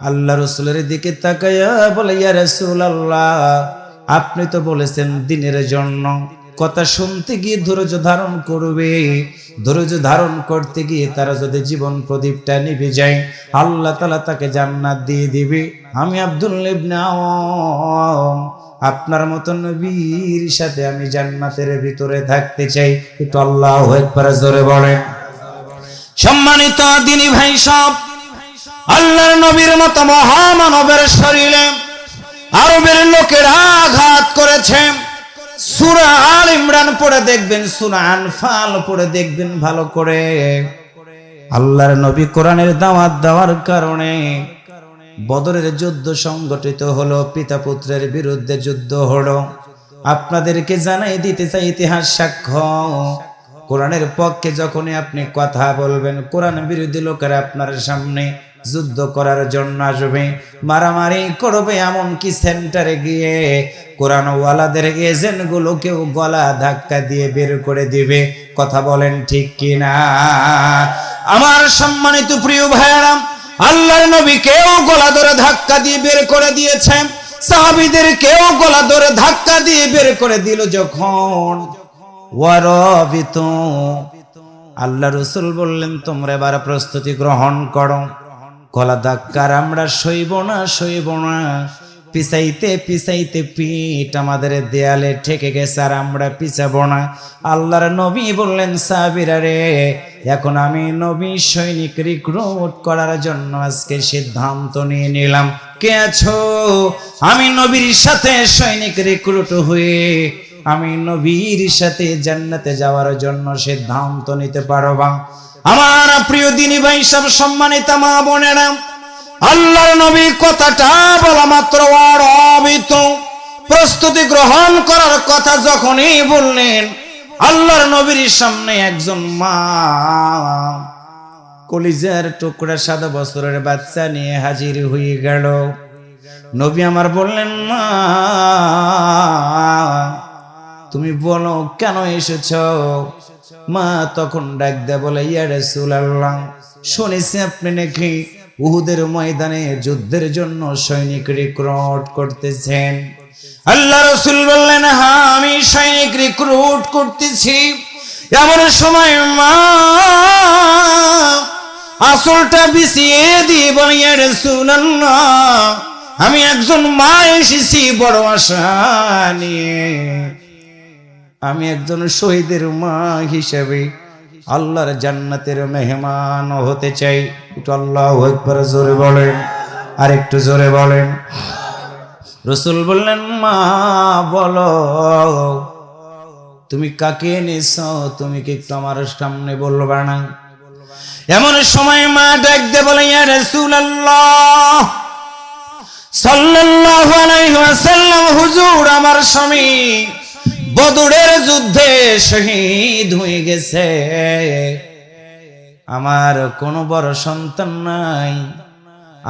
আল্লাহ রাসূলের দিকে তাকায়া বলে, ইয়া রাসূলুল্লাহ, আপনি তো বলেছেন দিনের জন্য, কথা শুনতে গিয়ে ধৈর্য ধারণ করবে, ধৈর্য ধারণ করতে গিয়ে তারা যদি জীবন প্রদীপটা নিভে যায়, আল্লাহ তাআলা তাকে জান্নাত দিয়ে দিবে। আমি আব্দুল্লাহ ইবনে আওয়াম আপনার মতো নবীর সাথে আমি জান্নাতের ভিতরে থাকতে চাই। একটু আল্লাহু আকবার জোরে বলেন। সম্মানিত দিনী ভাই সব, আল্লাহর নবীর মতো মহামানবের শরীরে আরবের লোকেরা আঘাত করেছে। সূরা আল ইমরান পড়ে দেখবেন, সূরা আনফাল পড়ে দেখবেন ভালো করে। আল্লাহর নবী কোরআনের দাওয়াত দেওয়ার কারণে বদরের যুদ্ধ সংগঠিত হলো, পিতা পুত্রের বিরুদ্ধে যুদ্ধ হলো। আপনাদেরকে জানাই দিতে চাই ইতিহাস সাক্ষ্য, কোরআনের পক্ষে যখনই আপনি কথা বলবেন, কোরআন বিরোধী লোকেরা আপনার সামনে যুদ্ধ করার জন্য আসবে, মারামারি করবে, এমনকি সেন্টারে গিয়ে কোরআন ওয়ালাদের এজেন্ট গুলোকেও গলা ধাক্কা দিয়ে বের করে দিবে। কথা বলেন ঠিক কিনা? আমার সম্মানিত প্রিয় ভাইরা, আল্লাহর নবী কেউ গলা ধরে ধাক্কা দিয়ে বের করে দিয়েছেন, সাহাবীদের কেউ গলা ধরে ধাক্কা দিয়ে বের করে দিল। যখন ওয়ারাবিতু, আল্লাহ রাসূল বললেন তোমরা এবার প্রস্তুতি গ্রহণ করো, গলা ধাক্কার আমরা সইব না, সইব না। পিছাইতে পিছাইতে পিঠ আমাদের দেয়ালে ঠেকে গেছে, আর আমরা পিছাবো না। আল্লাহর নবী বললেন সাহাবীরা রে, এখন আমি নবী সৈনিক রিক্রুট করার জন্য আজকে সিদ্ধান্ত নিয়ে নিলাম। কে আছো? আমি নবীর সাথে সৈনিক রিক্রুট হয়ে আমি নবীর সাথে জান্নাতে যাওয়ার জন্য সিদ্ধান্ত নিতে পারবা। আমার প্রিয় দিনী ভাই সব, সম্মানিত মা বোনেরা, আল্লাহর নবী কথাটা বলা মাত্র ওয়ারাবিতু, প্রস্তুতি গ্রহণ করার কথা যখনই বললেন, আল্লাহর নবীর সামনে একজন মা কলিজার টুকরা 7 বছরের বাচ্চা নিয়ে হাজির হয়ে গেল। নবী আমার বললেন, মা তুমি বলো কেন এসেছো? মা তখন ডাক দেয়া বলে, ইয়া রাসূলুল্লাহ, শুনেছি আপনি নাকি উহুদের ময়দানে যুদ্ধের জন্য সৈনিক রিক্রুট করতেছেন। আল্লাহ রাসূল বললেন, হ্যাঁ আমি সৈনিক রিক্রুট করতেছি। এমন সময় মা আসলটা বিছিয়ে দিয়ে বলে, ইয়া রাসূলুল্লাহ, আমি একজন মা এসেছি বড় আশা নিয়ে, আমি একজন শহীদের মা হিসেবে আল্লাহর জান্নাতের মেহমান হতে চাই। একটু আল্লাহু আকবার জোরে বলেন, আর একটু জোরে বলেন। রাসূল বললেন, মা বলো তুমি কাকে এনেছো, তুমি কি একটু আমার সামনে বলবা না? এমন সময় মা ডাক দিয়ে বলে, ইয়া রাসূলুল্লাহ সাল্লাল্লাহু আলাইহি ওয়াসাল্লাম, হুজুর আমার স্বামী বদরের যুদ্ধে শহীদ হয়ে গেছে, আমার কোনো বড় সন্তান নাই,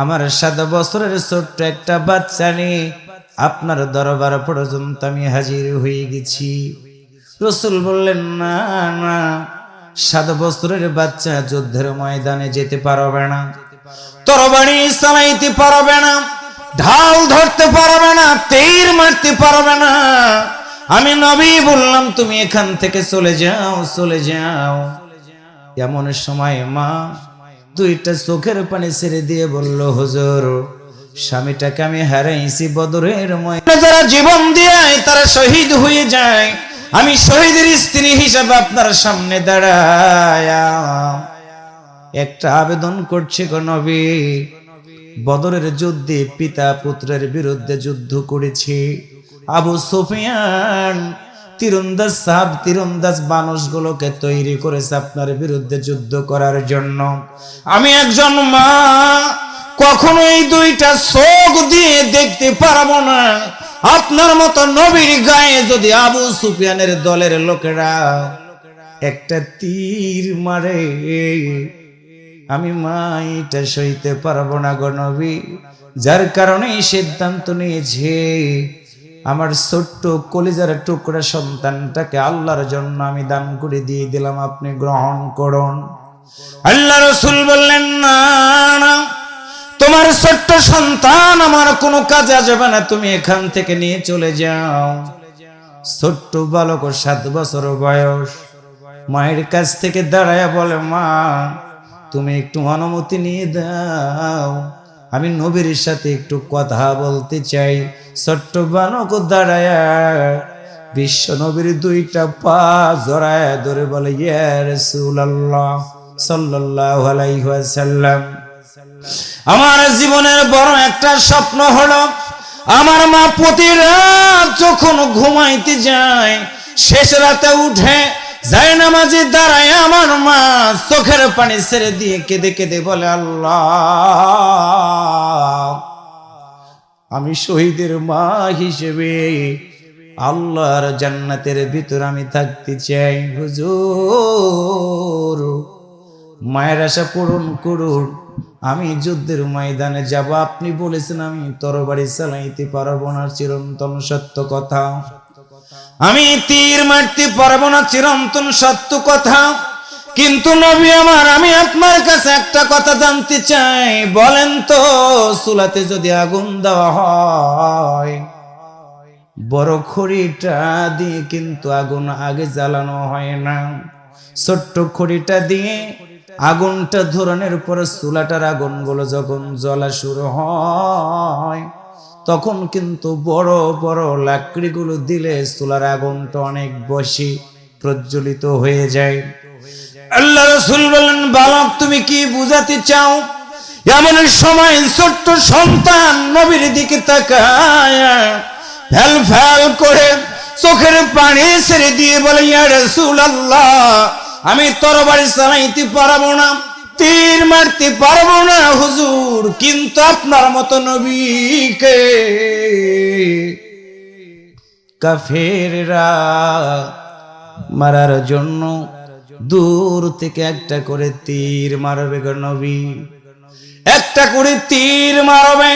আমার 7 বছরের ছোট্ট একটা বাচ্চা নিয়ে আপনার দরবার পর্যন্ত আমি হাজির হয়ে গেছি। রাসূল বললেন, না না, 7 বছরের বাচ্চা যুদ্ধের ময়দানে যেতে পারবে না, তরবারি চালাইতে পারবে না, ঢাল ধরতে পারবে না, তীর মারতে পারবে না। আমি নবী বললাম তুমি এখান থেকে চলে যাও, চলে যাও। এমন সময় মা 2টা চোখের পানি ছেড়ে দিয়ে বলল, হুজুর স্বামীটাকে আমি হারাইছি বদরের ময়দানে, যারা জীবন দিয়ে তারা শহীদ হয়ে যায়, আমি শহীদের স্ত্রী হিসেবে আপনার সামনে দাঁড়ায় একটা আবেদন করছি গো নবী, বদরের যুদ্ধে পিতা পুত্রের বিরুদ্ধে যুদ্ধ করেছি, আবু সুফিয়ান তীরন্দাজ মানুষগুলোকে তৈরি করেছে আপনার বিরুদ্ধে যুদ্ধ করার জন্য। আমি একজন মা কখনো এই 2টা চোখ দিয়ে দেখতে পারবো না আপনার মতো নবীর গায়ে যদি আবু সুফিয়ানের দলের লোকেরা একটা তীর মারে, আমি মা এটা সইতে পারবো না গো নবী। যার কারণে সিদ্ধান্ত নিয়েছে আমার ছোট্ট কলিজার টুকরা সন্তানটাকে আল্লাহর জন্য আমি দান করে দিয়ে দিলাম, আপনি গ্রহণ করুন। আল্লাহ রাসূল বললেন, না না, তোমার ছোট্ট সন্তান আমার কোনো কাজে আসবে না, তুমি এখান থেকে নিয়ে চলে যাও। ছোট্ট বালক 7 বছর বয়স মায়ের কাছ থেকে দাঁড়ায়া বলে, মা তুমি একটু অনুমতি নিয়ে দাও, আমি নবীর সাথে একটু কথা বলতে চাই। ছোট্ট বালক দাঁড়ায়া বিশ্ব নবীর 2টা পা জড়ায় ধরে বলে, ইয়া রাসূলুল্লাহ সাল্লাল্লাহু আলাইহি ওয়াসাল্লাম, আমার জীবনের বড় একটা স্বপ্ন হলো, আমার মা প্রতি রাত যখন ঘুমাইতে যায় শেষ রাতে উঠে যায় নামাজে দাঁড়ায় আমার মা চোখের পানি ছেড়ে দিয়ে কেঁদে কেঁদে বলে, আল্লাহ আমি শহীদের মা হিসেবে আল্লাহর জান্নাতের ভিতর আমি থাকতে চাই। হুজুর মায়ের আশা পূরণ করুন, আমি যুদ্ধের ময়দানে যাব, আপনি বলেছেন আমি তরবারি চালাইতে পারবো না, চিরন্তন সত্য কথা। আমি তীর মারতে পারবো না, চিরন্তন সত্য কথা। কিন্তু নবী আমার, আমি আপনার কাছে একটা কথা জানতে চাই, বলেন তো চুলাতে যদি আগুন দেওয়া হয়, বড় খড়িটা দিয়ে কিন্তু আগুন আগে জ্বালানো হয় না, ছোট্ট খড়িটা দিয়ে আগুনটা ধরানোর পরে চুলাটার আগুনগুলো যখন জ্বলা শুরু হয় তখন কিন্তু বড় বড় লাকড়িগুলো দিলে চুলার আগুনটা অনেক বেশি প্রজ্বলিত হয়ে যায়। আল্লাহ রাসূল বলেন, বালক তুমি কি বুঝাতে চাও? এমন সময় ছোট্ট সন্তান নবীর দিকে তাকায় ফ্যাল ফ্যাল করে চোখের পানি ছেড়ে দিয়ে বলে, ইয়া রাসূলুল্লাহ আমি তরবারি চালাইতে পারবো না, তীর মারতে পারবো না হুজুর, কিন্তু আপনার মতো নবীকে কাফেররা মারার জন্য দূর থেকে একটা করে তীর মারবে গো নবী, একটা করে তীর মারবে।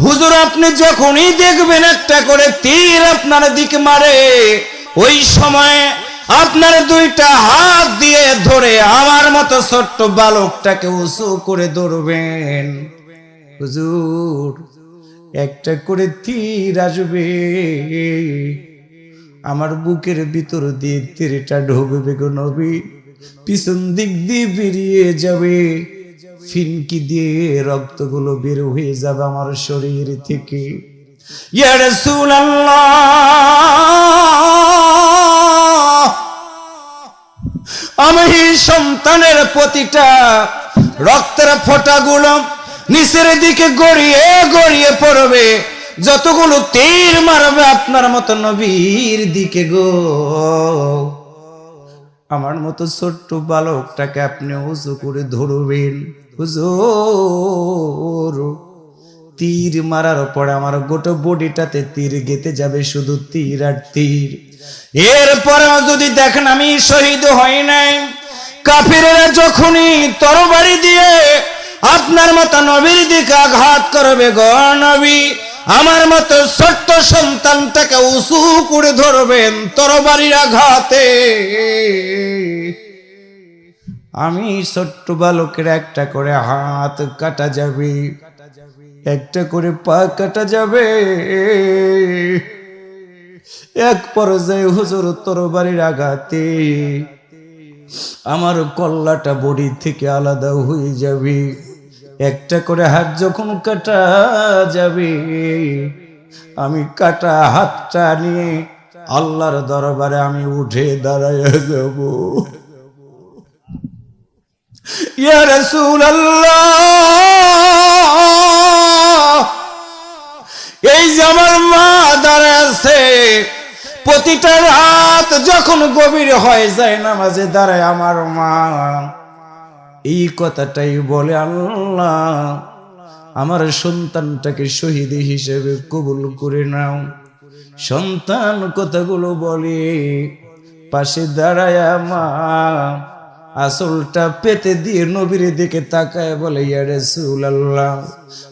হুজুর আপনি যখনই দেখবেন একটা করে তীর আপনার দিকে মারে, ওই সময় আপনার 2টা হাত দিয়ে ধরে আমার মতো ছোট্ট বালকটাকে উঁচু করে ধরবেন। হুজুর একটা করে তীর আসবে, আমার বুকের ভিতর দিয়ে তীরটা ঢুকবে গো নবী, পিছন দিক দিয়ে বেরিয়ে যাবে, ফিনকি দিয়ে রক্তগুলো বের হয়ে যাবে আমার শরীর থেকে। ইয়া রাসূলুল্লাহ আমি সন্তানের প্রতিটা রক্তের ফোঁটাগুলো নিচের দিকে গড়িয়ে গড়িয়ে পড়বে, যতগুলো তীর মারবে আপনার মতো নবীর দিকে গো, আমার মতো ছোট্ট বালকটাকে আপনি উঁচু করে ধরবেন। হুজুর তীর মারার পরে আমার গোটা বডিটাতে তীর গেতে যাবে, শুধু তীর আর তীর। এরপরেও যদি দেখেন আমি শহীদ হই নাই, কাফিরেরা যখনই তরবারি দিয়ে আপনার মতো নবীর দিকে আঘাত করবে গো নবী, আমার মতো ছোট্ট সন্তানটাকে উঁচু করে ধরবেন তরবারির আঘাতে। আমি ছোট্ট বালকের একটা করে হাত কাটা যাবে, একটা করে পা কাটা যাবে, এক পর্যায়ে হুজুর তরবারির আঘাতে আমার কল্লাটা বডি থেকে আলাদা হয়ে যাবে, একটা করে হাত যখন কাটা যাবে আমি কাটা হাতটা নিয়ে আল্লাহর দরবারে আমি উঠে দাঁড়াইয়া যাব। ইয়া রাসূলুল্লাহ এই যে আমার মা দাঁড়ায় আছে, প্রতিটা রাত যখন গভীর হয়ে যায় নামাজে দাঁড়ায় আমার মা এই কথাটাই বলে, আল্লাহ আমার সন্তানটাকে শহীদ হিসেবে কবুল করে নাও। সন্তান কথাগুলো বলে পাশে দাঁড়ায় মা আসলটা পেতে দিয়ে নবীর দিকে তাকায় বলে, ইয়া রাসূলুল্লাহ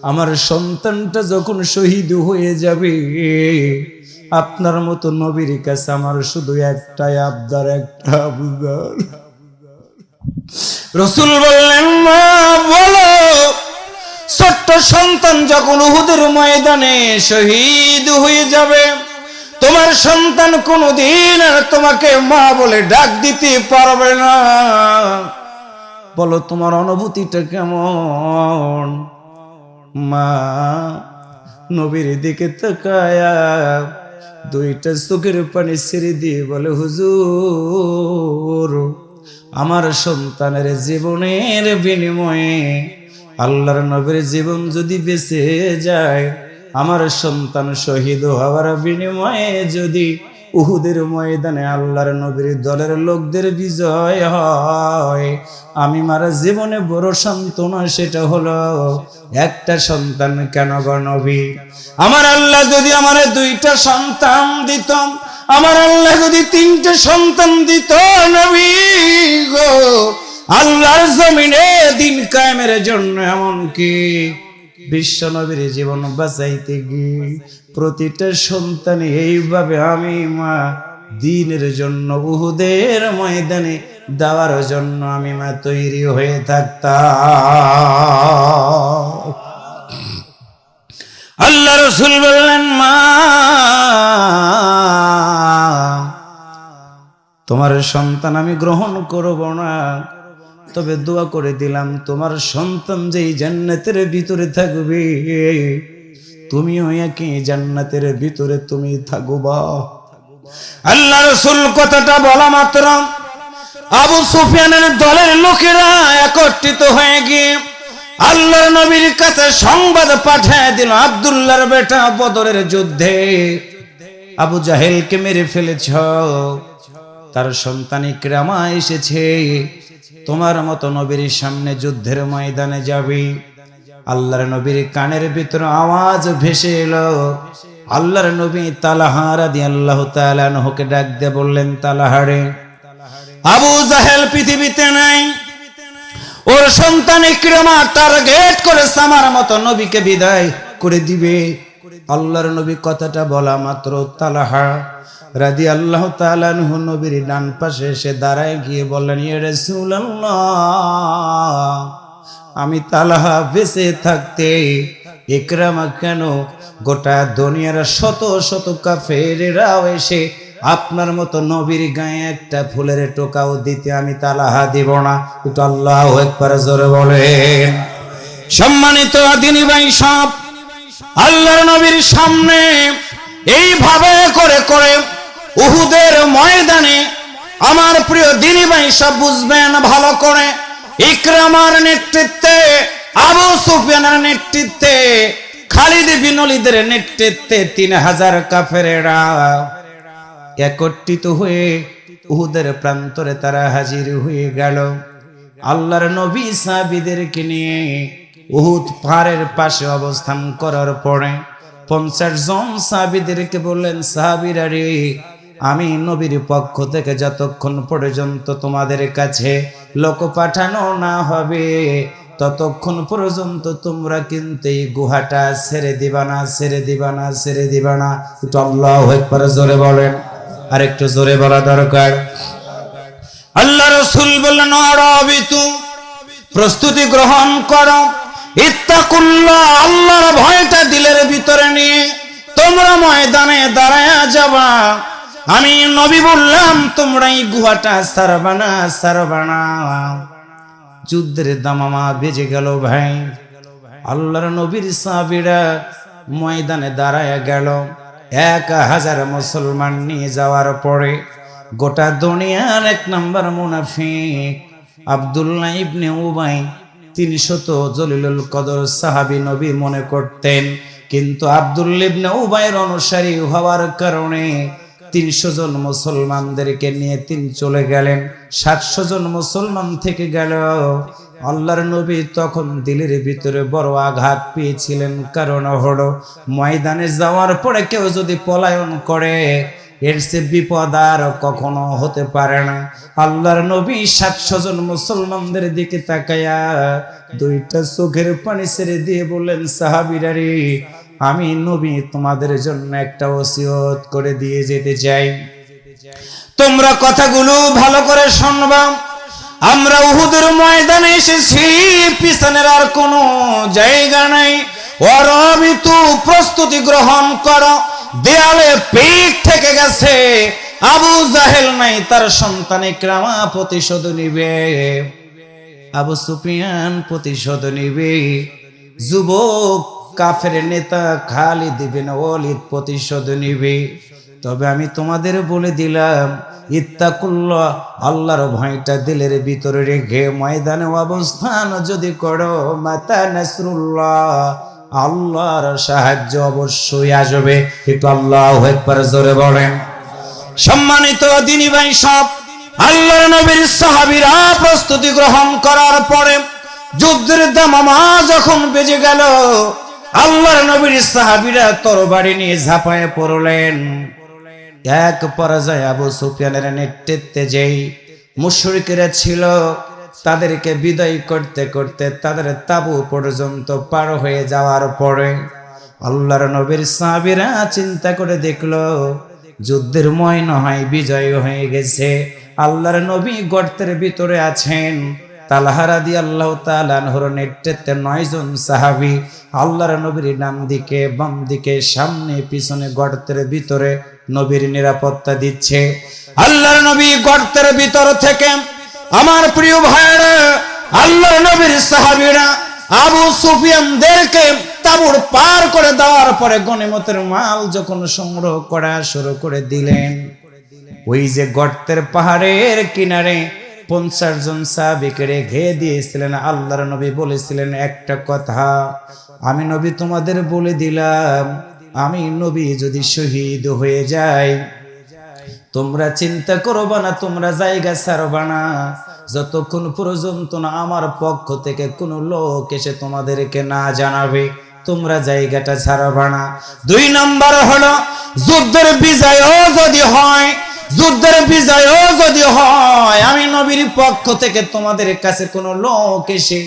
আমার সন্তানটা যখন শহীদ হয়ে যাবে আপনার মতো নবীর কাছে আমার শুধু একটাই আবদার, একটা আবদার। রাসূল বললেন, মা বলো ছোট্ট সন্তান যখন উহুদের ময়দানে শহীদ হয়ে যাবে তোমার সন্তান কোনদিন আর তোমাকে মা বলে ডাক দিতে পারবে না। বলো তোমার অনুভূতিটা কেমন? মা নবীর দিকে তাকায়া দুইটা চোখের পানি ছেড়ে দিয়ে বলে, হুজুর আমার সন্তানের জীবনের বিনিময়ে আল্লাহর নবীর জীবন যদি বেঁচে যায়, আমার সন্তান শহীদ হওয়ার বিনিময়ে যদি উহুদের ময়দানে আল্লাহর নবীর দলের লোকদের বিজয় হয়, আমি মারা জীবনে বড় সান্ত্বনা সেটা হলো একটা সন্তান কেন গো নবী? আমার আল্লাহ যদি আমার দুইটা সন্তান দিত, আমার আল্লাহ যদি তিনটে সন্তান দিত নবী গো, আল্লাহর জমিনে দিন কায়েমের জন্য এমনকি বিশ্ব নবীর জীবন বাঁচাইতে গিয়ে প্রতিটা সন্তান এইভাবে আমি মা দিনের জন্য উহুদের ময়দানে দেওয়ার জন্য আমি মা তৈরি হয়ে থাকতাম। আল্লাহ রাসূল বললেন, মা তোমার সন্তান আমি গ্রহণ করব না, তবে দোয়া করে দিলাম তোমার সন্তান যেই জান্নাতের ভিতরে থাকবে, তুমিও একই জান্নাতের ভিতরে তুমি থাকবা। আল্লাহ রাসূল কথাটা বলা মাত্র আবু সুফিয়ানের দলের লোকেরা একত্রিত হয়ে গিয়ে আল্লাহর নবীর কাছে সংবাদ পাঠিয়ে দিল, আব্দুল্লাহর বেটা বদরের যুদ্ধে আবু জাহেলকে মেরে ফেলেছ, তার সন্তান ইকরামা এসেছে, তোমার মতো নবীর সামনে যুদ্ধের ময়দানে যাবে। আল্লাহর নবীর কানের ভিতর আওয়াজ ভেসে এলো। আল্লাহর নবী তালহা রাদিয়াল্লাহু তাআলা আনহুকে ডাক দিয়ে বললেন, তালহা রে, আবু জাহেল পৃথিবীতে নাই, ওর সন্তান ইকরামা টার্গেট করে আমার মতো নবীকে বিদায় করে দিবে। আল্লাহর নবী কথাটা বলা মাত্র তালহা রাদিয়াল্লাহু তাআলা আনহু নবীর ডান পাশে এসে দাঁড়ায় গিয়ে বললেন, ইয়া রাসূলুল্লাহ, আমি তালহা বেঁচে থাকতে ইকরামা কেন, গোটা দুনিয়ার শত শত কাফেরেরাও এসে আপনার মতো নবীর গায়ে একটা ফুলের টোকাও দিতে আমি তালহা দিব না। একটু আল্লাহু আকবার জোরে বলেন। সম্মানিত দিনী ভাই সব, আল্লাহর নবীর সামনে এইভাবে করে করে উহুদের ময়দানে আমার প্রিয় দিনী ভাই সব বুঝবেন ভালো করে, ইকরামার নেতৃত্বে, আবু সুফিয়ানের নেতৃত্বে, খালিদ বিন ওলীদের নেতৃত্বে 3000 কাফেরেরা একত্রিত হয়ে উহুদের প্রান্তরে তারা হাজির হয়ে গেল। আল্লাহর নবী সাহাবীদেরকে নিয়ে উহুদ পাহাড়ের পাশে অবস্থান করার পরে 50 জন সাহাবীদেরকে বললেন, সাহাবীরা রে, আমি নবীর পক্ষ থেকে যতক্ষণ পর্যন্ত তোমাদের কাছে লোক পাঠানো না হবে ততক্ষণ পর্যন্ত তোমরা কিন্তু এই গুহাটা ছেড়ে দিবা না, ছেড়ে দিবা না, ছেড়ে দিবা না। একটু আল্লাহু আকবার জোরে বলেন, আর একটু জোরে বলা দরকার। আল্লাহ রাসূল বললেন, আরাবিতু, প্রস্তুতি গ্রহণ করো, ইত্তাকুল্লাহ, আল্লাহর ভয়টা দিলের ভিতরে নিয়ে তোমরা ময়দানে দাঁড়ায়া যাবা। আমি নবী বললাম তোমরা এই গুহাটা ছাড়বা না, ছাড়বা না। যুদ্ধের দামামা বেজে গেল ভাই। আল্লাহর নবীর সাহাবীরা ময়দানে দাঁড়ায়া গেল। 1000 মুসলমান নিয়ে যাওয়ার পরে গোটা দুনিয়ার 1 নম্বর মুনাফিক আব্দুল্লাহ ইবনে উবাই 300 জলিলুল কদর সাহাবী নবী মনে করতেন, কিন্তু আব্দুল্লাহ ইবনে উবাইয়ের অনুসারী হওয়ার কারণে 300 জন মুসলমানদেরকে নিয়ে তিনি চলে গেলেন। 700 জন মুসলমান থেকে গেল। আল্লাহর নবী তখন দিলের ভিতরে বড় আঘাত পেয়েছিলেন, কারণ হলো ময়দানে যাওয়ার পরে কেউ যদি পলায়ন করে এর চেয়ে বিপদ আর কখনো হতে পারে না। আল্লাহর নবী 700 জন মুসলমানদের দিকে তাকায়া 2টা চোখের পানি ছেড়ে দিয়ে বললেন, সাহাবীরা রে, আমি নবী তোমাদের জন্য একটা ওসিয়ত করে দিয়ে যেতে চাই, তোমরা কথাগুলো ভালো করে শুনবা। আমরা উহুদের ময়দানে এসেছি, পিছনের আর কোনো জায়গা নাই। ওরাবিতু, প্রস্তুতি গ্রহণ করো, দেয়ালে পিঠ থেকে গেছে। আবু জাহেল নাই, তার সন্তান ইকরামা প্রতিশোধ নিবে, আবু সুফিয়ান প্রতিশোধ নিবে, যুবক কাফের নেতা খালিদ বিন ওয়ালিদ প্রতিশোধ নিবে। তবে আমি তোমাদের বলে দিলাম, ইত্তাকুল্লাহ, আল্লাহর ভয়টা দিলের ভিতরে রেখে ময়দানে অবস্থান যদি করো, মাতা নাসরুল্লাহ, আল্লাহর সাহায্য অবশ্যই আসবে। একটু আল্লাহু আকবার জোরে বলেন। সম্মানিত দ্বীনি ভাই সব, আল্লাহর নবীর সাহাবীরা প্রস্তুতি গ্রহণ করার পরে যুদ্ধের দামামা যখন বেজে গেল, আল্লাহর নবীর সাহাবীরা তরবারি নিয়ে ঝাঁপায়ে পড়লেন। এক পরাজয় আবু সুফিয়ানের নেতৃত্বে যেই মুশরিকরা ছিল, তাদেরকে বিদায় করতে করতে তাদের তাবু পর্যন্ত পার হয়ে যাওয়ার পরে আল্লাহর নবীর সাহাবীরা চিন্তা করে দেখলো, যুদ্ধের ময়না হয় বিজয় হয়ে গেছে। আল্লাহর নবী গর্তের ভিতরে আছেন। তালহা রাদিয়াল্লাহু তাআলা আনহুর নেতৃত্বে 9 জন সাহাবী আল্লাহর নবীর ডান দিকে, বাম দিকে, সামনে পিছনে গর্তের ভিতরে নবীর নিরাপত্তা দিচ্ছে। আল্লাহর নবী গর্তের ভিতর থেকে, আমার প্রিয় ভাইরা, আল্লাহর নবীর সাহাবীরা আবু সুফিয়ানদেরকে তাবুর পার করে দেওয়ার পরে গনিমতের মাল যখন সংগ্রহ করা শুরু করে দিলেন, ওই যে গর্তের পাহাড়ের কিনারে 50 জন সাহাবীকে রেখে দিয়েছিলেন। আল্লাহর নবী বলেছিলেন একটা কথা, আমি নবী তোমাদের বলে দিলাম, আমি নবী যদি শহীদ হয়ে যাই, তোমরা চিন্তা করবা না, তোমরা জায়গা ছাড়বা না, যতক্ষণ পর্যন্ত না আমার পক্ষ থেকে কোনো লোক এসে তোমাদেরকে না জানাবে, তোমরা জায়গাটা ছাড়বা না। 2 নম্বর হলো, যুদ্ধের বিজয়ও যদি হয়, যুদ্ধের বিজয়ও যদি হয়, আমি নবীর পক্ষ থেকে তোমাদের কাছে কোনো লোক এসে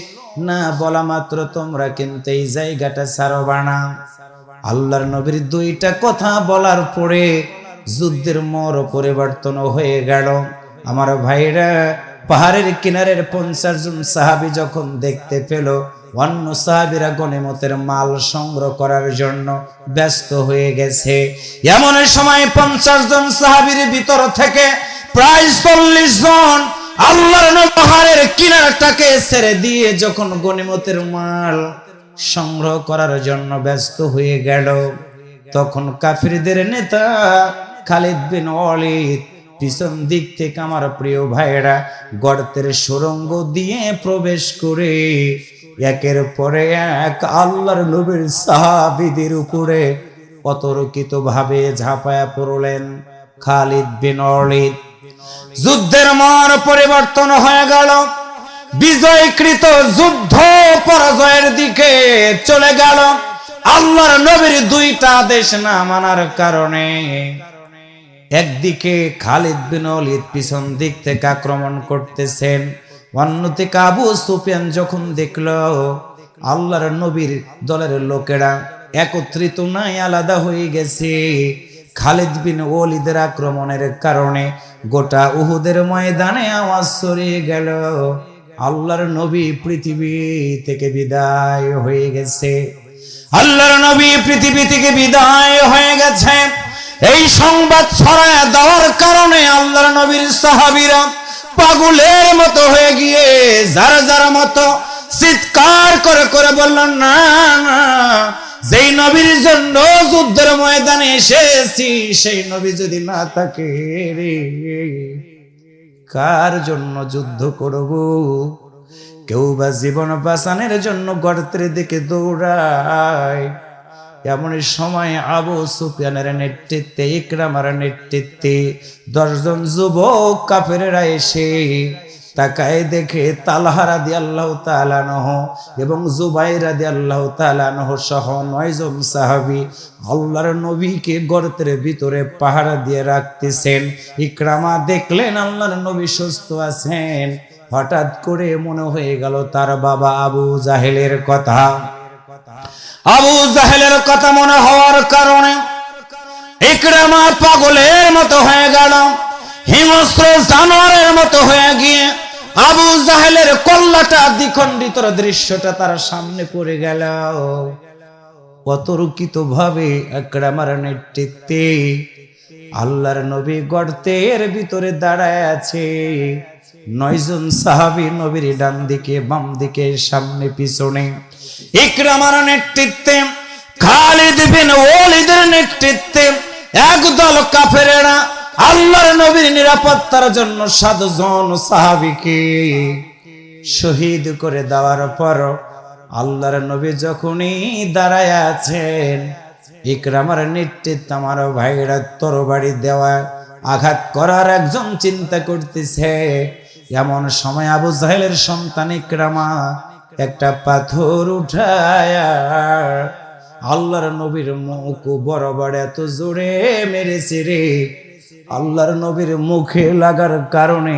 না বলা মাত্র তোমরা কিন্তু এই জায়গাটা ছাড়বা না। আল্লাহর নবীর 2টা কথা বলার পরে যুদ্ধের মোড় পরিবর্তন হয়ে গেল। আমার ভাইরা, পাহাড়ের কিনারের 50 জন সাহাবী যখন দেখতে পেল অন্য সাহাবীরা গনিমতের মাল সংগ্রহ করার জন্য ব্যস্ত হয়ে গেছে, এমন সময় 50 জন সাহাবীর ভিতর থেকে প্রায় 40 জন আল্লাহর নবী পাহাড়ের কিনারটাকে ছেড়ে দিয়ে যখন গনিমতের মাল সংগ্রহ করার জন্য ব্যস্ত হয়ে গেল, তখন কাফিরদের নেতা খালিদ বিন ওয়ালিদ পিছন দিক থেকে, আমার প্রিয় ভাইরা, গর্তের সুড়ঙ্গ দিয়ে প্রবেশ করে একের পরে এক আল্লাহর নবীর সাহাবীদের উপরে অতর্কিত ভাবে ঝাঁপায়া পড়লেন। খালিদ বিন ওয়ালিদ, যুদ্ধের মোড় পরিবর্তন হয়ে গেল, বিজয়কৃত যুদ্ধ পরাজয়ের দিকে চলে গেল। আল্লাহর নবীর 2টা আদেশ না মানার কারণে একদিকে খালিদ বিন ওয়ালিদ পিছন দিক থেকে আক্রমণ করতেছেন, অন্যদিকে আবু সুফিয়ান যখন দেখলো আল্লাহর নবীর দলের লোকেরা একত্রিত নাই, আলাদা হয়ে গেছে, খালিদ বিন ওয়ালিদের আক্রমণের কারণে গোটা উহুদের ময়দানে আওয়াজ ছড়িয়ে গেল, আল্লাহর নবী পৃথিবী থেকে বিদায় হয়ে গেছে, আল্লাহর নবী পৃথিবী থেকে বিদায় হয়ে গেছে। এই সংবাদ ছড়ায় দেওয়ার কারণে আল্লাহর নবীর সাহাবীরা পাগলের মতো হয়ে গিয়ে যারা যারা মতো চিৎকার করে করে বললেন, না না, যেই নবীর জন্য যুদ্ধের ময়দানে এসেছি সেই নবী যদি না থাকে রে, কার জন্য যুদ্ধ করব? কেউ বা জীবন বাঁচানোর জন্য গর্তের দিকে দৌড়ায়। এমন সময় আবু সুফিয়ানের নেতৃত্বে, ইকরামার নেতৃত্বে 10 জন যুবক কাফেররা এসে তাকায় দেখে তালহা রাদিয়াল্লাহু তাআলা আনহু এবং জুবাইর রাদিয়াল্লাহু তাআলা আনহু সহ 9 জন সাহাবী আল্লাহর নবীকে গর্তের ভিতরে পাহারা দিয়ে রাখতেছেন। ইকরামা দেখলেন আল্লাহর নবী সুস্থ আছেন, হঠাৎ করে মনে হয়ে গেল তার বাবা আবু জাহেলের কথা। আবু জাহেলের কথা মনে হওয়ার কারণে ইকরামা পাগলের মতো হয়ে গেল, হিংস্র জানোয়ারের মতো হয়ে গিয়ে আবু জাহেলের কল্লাটা দ্বিখণ্ডিত দৃশ্যটা তার সামনে পড়ে গেল। অতর্কিত ভাবে আকরামার নেতৃত্বে আল্লাহর নবী গর্তের ভিতরে দাঁড়ায় আছে। 9 জন সাহাবী নবীর ডান দিকে বাম দিকে সামনে পিছনে। ইকরামার নেতৃত্বে, খালিদ বিন ওয়ালিদের নেতৃত্বে একদল কাফেরেরা আল্লাহর নবীর নিরাপত্তার জন্য 7 জন সাহাবীকে শহীদ করে দেওয়ার পর আল্লাহর নবী যখনই দাঁড়ায় আছেন, ইকরামার নেতৃত্বে আমার ভাইরা তরবারি দেওয়া আঘাত করার একজন চিন্তা করতেছে। এমন সময় আবু জাহেলের সন্তান ইকরামা একটা পাথর উঠায়া আল্লাহর নবীর মুখ বরাবর এত জোরে মেরেছে রে, আল্লাহর নবীর মুখে লাগার কারণে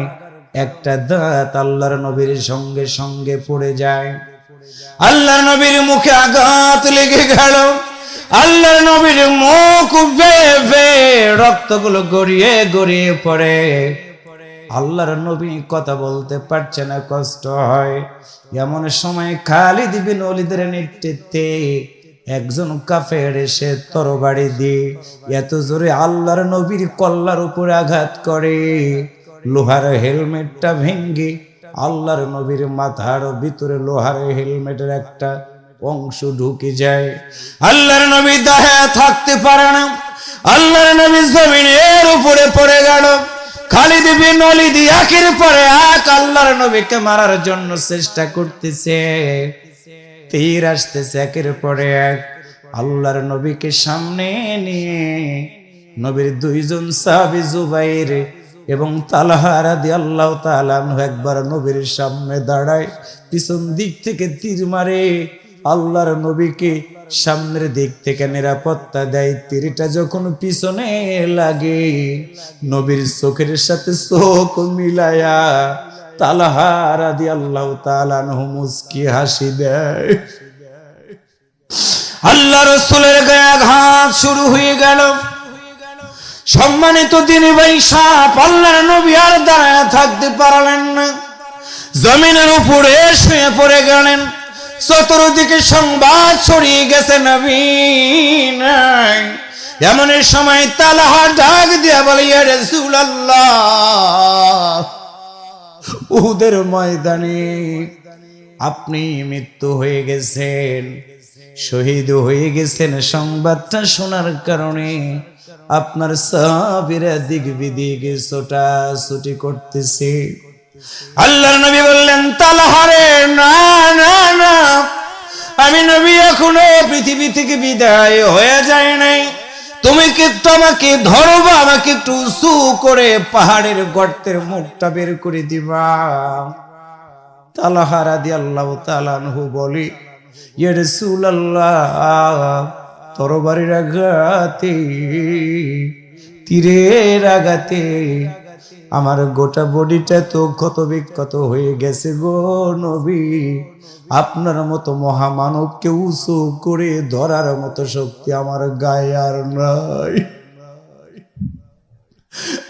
একটা দাঁত আল্লাহর নবীর সঙ্গে সঙ্গে পড়ে যায়। আল্লাহর নবীর মুখে আঘাত লেগে গেল। আল্লাহর নবীর মুখ বেয়ে বেয়ে রক্তগুলো গড়িয়ে গড়িয়ে পড়ে। আল্লাহর নবী কথা বলতে পারছে না, কষ্ট হয়। এমন সময় খালিদ বিন ওয়ালিদের নেতৃত্বে একজন কাফের এসে তরবারি দিয়ে এত জোরে আল্লাহর নবীর কল্লার উপরে আঘাত করে, লোহার হেলমেটটা ভেঙ্গে আল্লাহর নবীর মাথার ভিতরে লোহার হেলমেটের একটা অংশ ঢুকে যায়। আল্লাহর নবী দাঁড়ায় থাকতে পারে না, আল্লাহর নবী জমিনের উপরে পড়ে গেল। খালিদ বিন ওয়ালিদ একের পরে এক আল্লাহর নবীকে মারার জন্য চেষ্টা করতেছে। তীর আসতেছে একের পরে এক। আল্লাহর নবীকে সামনে নিয়ে নবীর 2 জন সাহাবী জুবাইর এবং তালহা রাদিয়াল্লাহু তাআলা আনহু একবার নবীর সামনে দাঁড়ায়, পিছন দিক থেকে তীর মারে, আল্লাহর নবীকে সামনের দিক থেকে নিরাপত্তা দেয়। তীরটা যখন পিছনে লাগে, নবীর চোখের সাথে চোখ মিলায়া তালহা রাদিয়াল্লাহু তাআলা আনহু মুস্কি হাসি দেয়। আল্লাহ রাসূলের গায়ে আঘাত শুরু হয়ে গেল। সম্মানিত দিনী ভাই সাহেব, আল্লাহর নবী আর দাঁড়ায় থাকতে পারলেন না, জমিনের উপরে শুয়ে পড়ে গেলেন। চতুর্দিকে সংবাদ ছড়িয়ে গেছে নবী নাই। এমন সময় তালহা ডাক দিয়া বলে, ইয়া রাসূলুল্লাহ, উহুদের ময়দানে আপনি মৃত্যু হয়ে গেছেন, শহীদ হয়ে গেছেন। সংবাদটা শোনার কারণে আপনার সাহাবীরা দিক বিদিকে ছোটাছুটি করতেছে। আল্লাহর নবী বললেন, তালহা রে, না না না, আমি নবী এখনো পৃথিবী থেকে বিদায় হয়ে যায় নাই। তুমি কি একটু আমাকে ধরবা, আমাকে একটু উঁচু করে পাহাড়ের গর্তের মুখটা বের করে দিবা। তালহা রাদিয়াল্লাহু তাআলা আনহু বলে, ইয়া রাসূলুল্লাহ, তরবারির আঘাতে, তীরের আঘাতে আমার গোটা বডিটা তো ক্ষত বিক্ষত হয়ে গেছে গো নবী। আপনার মতো মহামানবকে উঁচু করে ধরার মতো শক্তি আমার গায়ে আর নাই।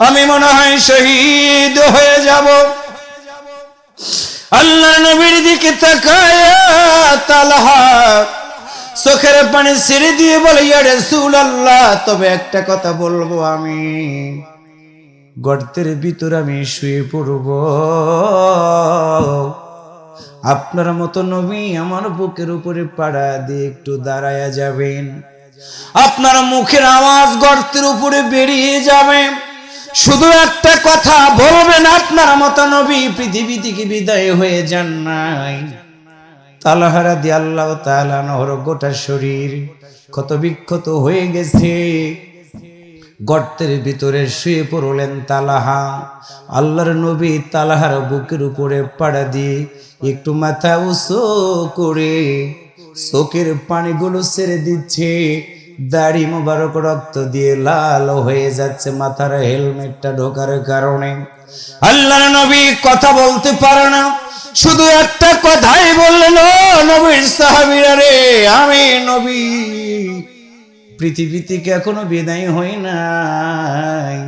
আমি মনে হয় শহীদ হয়ে যাব। আল্লাহর নবীর দিকে তাকায়া তালহা চোখের পানি ছেড়ে দিয়ে বলে, ইয়া রাসূলুল্লাহ, তবে একটা কথা বলবো, আমি গর্তের ভিতর আমি শুয়ে পড়ব। আপনার মতো নবী আমার বুকের উপরে পাড়া দিয়ে একটু দাঁড়ায়া যাবেন, আপনার মুখের আওয়াজ গর্তের উপরে বেরিয়ে যাবে, শুধু একটা কথা বলবেন, আপনার মতো নবী পৃথিবী থেকে বিদায় হয়ে যান নাই। তালহা রাদিয়াল্লাহু তাআলা আনহুর গোটা শরীর ক্ষত বিক্ষত হয়ে গেছে। গর্তের ভিতরে শুয়ে পড়লেন তালহা। আল্লাহর নবী তালহার বুকের উপরে পাড়া দিয়ে একটু মাথা উঁচু করে চোখের পানিগুলো ছেড়ে দিচ্ছে। দাড়ি মোবারক রক্ত দিয়ে লাল হয়ে যাচ্ছে মাথার হেলমেটটা ঢোকার কারণে। আল্লাহর নবী কথা বলতে পারে না, শুধু একটা কথাই বললেন, ও নবীর সাহাবীরা রে, আমি নবী পৃথিবী থেকে এখনো বিদায় হই নাই,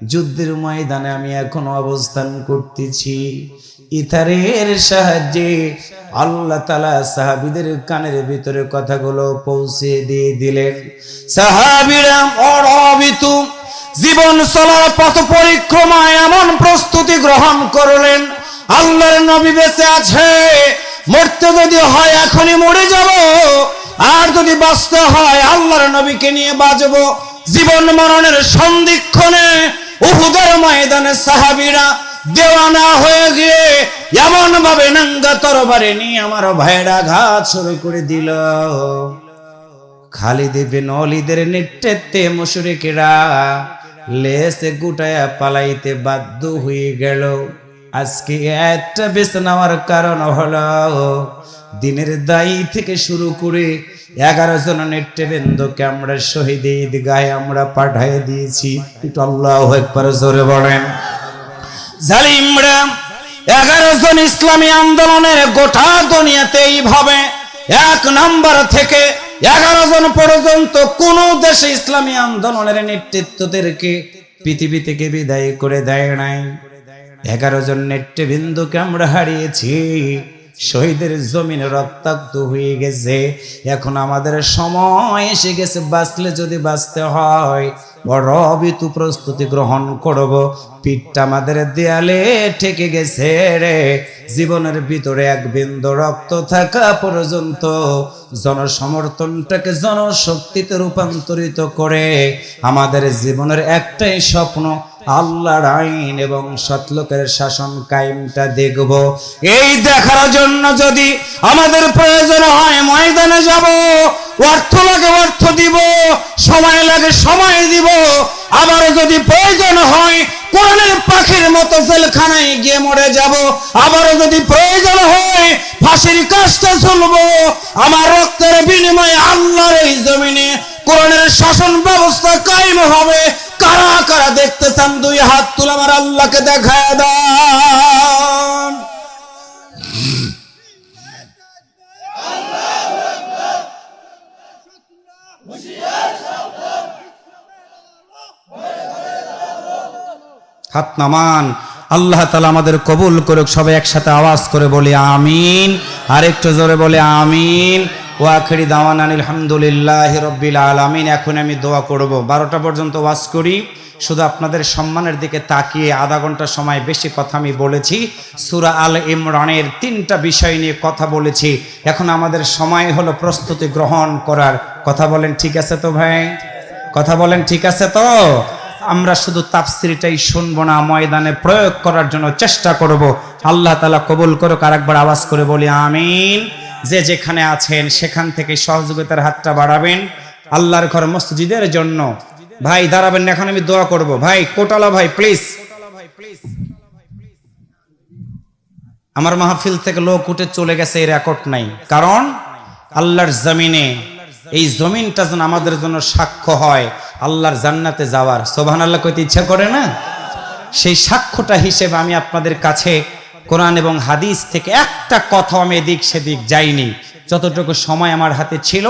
যুদ্ধের ময়দানে আমি এখনো অবস্থান করতেছি। ইথারের সাহায্যে আল্লাহ তাআলা সাহাবীদের কানের ভিতরে কথাগুলো পৌঁছে দিয়ে দিলেন। সাহাবীরা অরবিত জীবন চলার পথ পরিক্রমায় এমন প্রস্তুতি গ্রহণ করলেন, আল্লাহর নবী বেঁচে আছে, মরতে যদি হয় এখনই মরে যাব, আর যদি বাঁচতে হয় আল্লাহর নবীকে নিয়ে বাঁচব। জীবন মরণের সন্ধিক্ষণে উহুদের ময়দানে সাহাবীরা দেওয়ানা হয়ে গিয়ে এমন ভাবে নাঙ্গা তরবারি নিয়ে আমার ভাইরা ঘাত শুরু করে দিল। খালিদ ইবনে ওয়ালিদের নেতৃত্বে মুশরিকরা লেসে গুটায়া পালাইতে বাধ্য হয়ে গেল। আজকে একটা বেছে নেওয়ার কারণ হলো দিনের দায়ী থেকে শুরু করে 11 জন নেতৃবৃন্দকে আমরা শহীদ ঈদগাহে আমরা পাঠিয়ে দিয়েছি। একটু আল্লাহু আকবার জোরে বলেন। জালিমরা 11 জন ইসলামী আন্দোলনের গোটা দুনিয়াতে এইভাবে 1 নাম্বার থেকে 11 জন পর্যন্ত কোন দেশে ইসলামী আন্দোলনের নেতৃত্বদেরকে পৃথিবী থেকে বিদায় করে দেয় নাই। 11 জন নেতৃবৃন্দকে আমরা হারিয়েছি, শহীদের জমিনে রক্তাক্ত হয়ে গেছে। এখন আমাদের সময় এসে গেছে, বাঁচলে যদি বাঁচতে হয় বড় বিতু প্রস্তুতি গ্রহণ করব। পিঠটা আমাদের দেয়ালে ঠেকে গেছে রে, জীবনের ভিতরে এক বিন্দু রক্ত থাকা পর্যন্ত জনসমর্থনটাকে জনশক্তিতে রূপান্তরিত করে আমাদের জীবনের একটাই স্বপ্ন, আল্লাহর আইন এবং সৎলোকের শাসন কায়েমটা দেখব। এই দেখার জন্য যদি আমাদের প্রয়োজন হয় ময়দানে যাব, অর্থ লাগে অর্থ দিব, সময় লাগে সময় দিব, আবার যদি প্রয়োজন হয় কোরআনের পাখির মতো জেলখানায় গিয়ে মরে যাব, আবারও যদি প্রয়োজন হয় ফাঁসির কাজটা চলবো। আমার রক্তের বিনিময়ে আল্লাহর এই জমিনে কোরআনের শাসন ব্যবস্থা কায়েম হবে। কারা কারা দেখতে চান 2 হাত তুলে আমার আল্লাহকে দেখায় দেন। হাত নামান। আল্লাহ তাআলা আমাদের কবুল করুক। সবাই একসাথে আওয়াজ করে বলি আমিন, আর একটু জোরে বলে আমিন। ওয়া আখিরি দাওয়ানা আলহামদুলিল্লাহি রাব্বিল আলামিন। এখন আমি দোয়া করব। 12টা পর্যন্ত ওয়াজ করি, শুধু আপনাদের সম্মানের দিকে তাকিয়ে আধা ঘন্টা সময় বেশি কথা আমি বলেছি। সূরা আল ইমরানের 3টা বিষয় নিয়ে কথা বলেছি। এখন আমাদের সময় হলো প্রস্তুতি গ্রহণ করার। কথা বলেন ঠিক আছে তো ভাই? কথা বলেন ঠিক আছে তো? আমরা শুধু তাফসীরটাই শুনবো না, ময়দানে প্রয়োগ করার জন্য চেষ্টা করব। আল্লাহ তাআলা কবুল করুক। আরেকবার আওয়াজ করে বলি আমিন। যে যেখানে আছেন সেখান থেকে সহযোগিতার হাতটা বাড়াবেন আল্লাহর ঘর মসজিদের জন্য। ভাই দাঁড়াবেন, এখন আমি দোয়া করব। ভাই কোটালা ভাই প্লিজ। আমার মাহফিল থেকে লোক উঠে চলে গেছে, এই রেকর্ড নাই, কারণ আল্লাহর জমিনে এই জমিনটা যেন আমাদের জন্য সাক্ষ্য হয় আল্লাহর জান্নাতে যাওয়ার। সুবহানাল্লাহ কইতে ইচ্ছা করে না? সেই সাক্ষ্যটা হিসেবে আমি আপনাদের কাছে কোরআন এবং হাদিস থেকে একটা কথা আমি এদিক সেদিক যাইনি। যতটুকু সময় আমার হাতে ছিল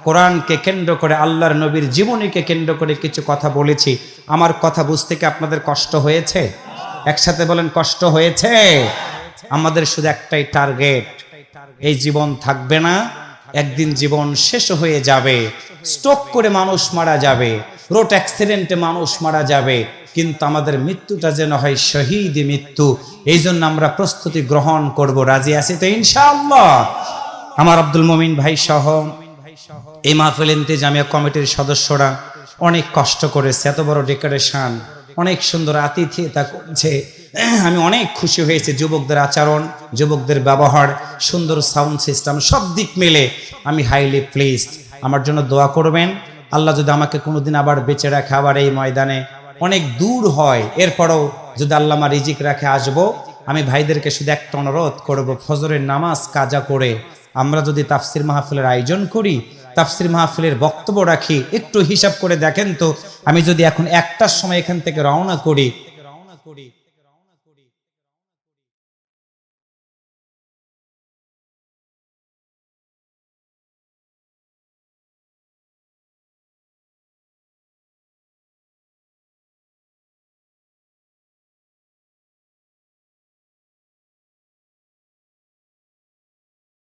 কোরআনকে কেন্দ্র করে, আল্লাহর নবীর জীবনীকে কেন্দ্র করে কিছু কথা বলেছি। আমার কথা বুঝতে কি আপনাদের কষ্ট হয়েছে? একসাথে বলেন কষ্ট হয়েছে? আমাদের শুধু একটাই টার্গেট, এই জীবন থাকবে না, একদিন জীবন শেষ হয়ে যাবে। স্ট্রোক করে মানুষ মারা যাবে, রোড অ্যাক্সিডেন্টে মানুষ মারা যাবে, কিন্তু আমাদের মৃত্যুটা যেন হয় শহীদ মৃত্যু। এই জন্য আমরা প্রস্তুতি গ্রহণ করব। রাজি আছি তো ইনশাআল্লাহ? আমার আব্দুল মুমিন ভাই সহ এই মাহফিল ইন্তেজামিয়া কমিটির সদস্যরা অনেক কষ্ট করেছে, এত বড় ডেকোরেশন, অনেক সুন্দর আতিথেয়তা করছে। আমি অনেক খুশি হয়েছে। যুবকদের আচরণ, যুবকদের ব্যবহার, সুন্দর সাউন্ড সিস্টেম, সব দিক মিলে আমি হাইলি প্লিজড। আমার জন্য দোয়া করবেন। আল্লাহ যদি আমাকে কোনোদিন আবার বেঁচে রাখে, আবার এই ময়দানে, অনেক দূর হয়, এরপরও যদি আল্লাহ আমার রিজিক রাখে আসবো। আমি ভাইদেরকে শুধু একটা অনুরোধ করব, ফজরের নামাজ কাজা করে আমরা যদি তাফসির মাহফিলের আয়োজন করি, তাফসির মাহফিলের বক্তব্য রাখি, একটু হিসাব করে দেখেন তো, আমি যদি এখন 1টার সময় এখান থেকে রওনা করি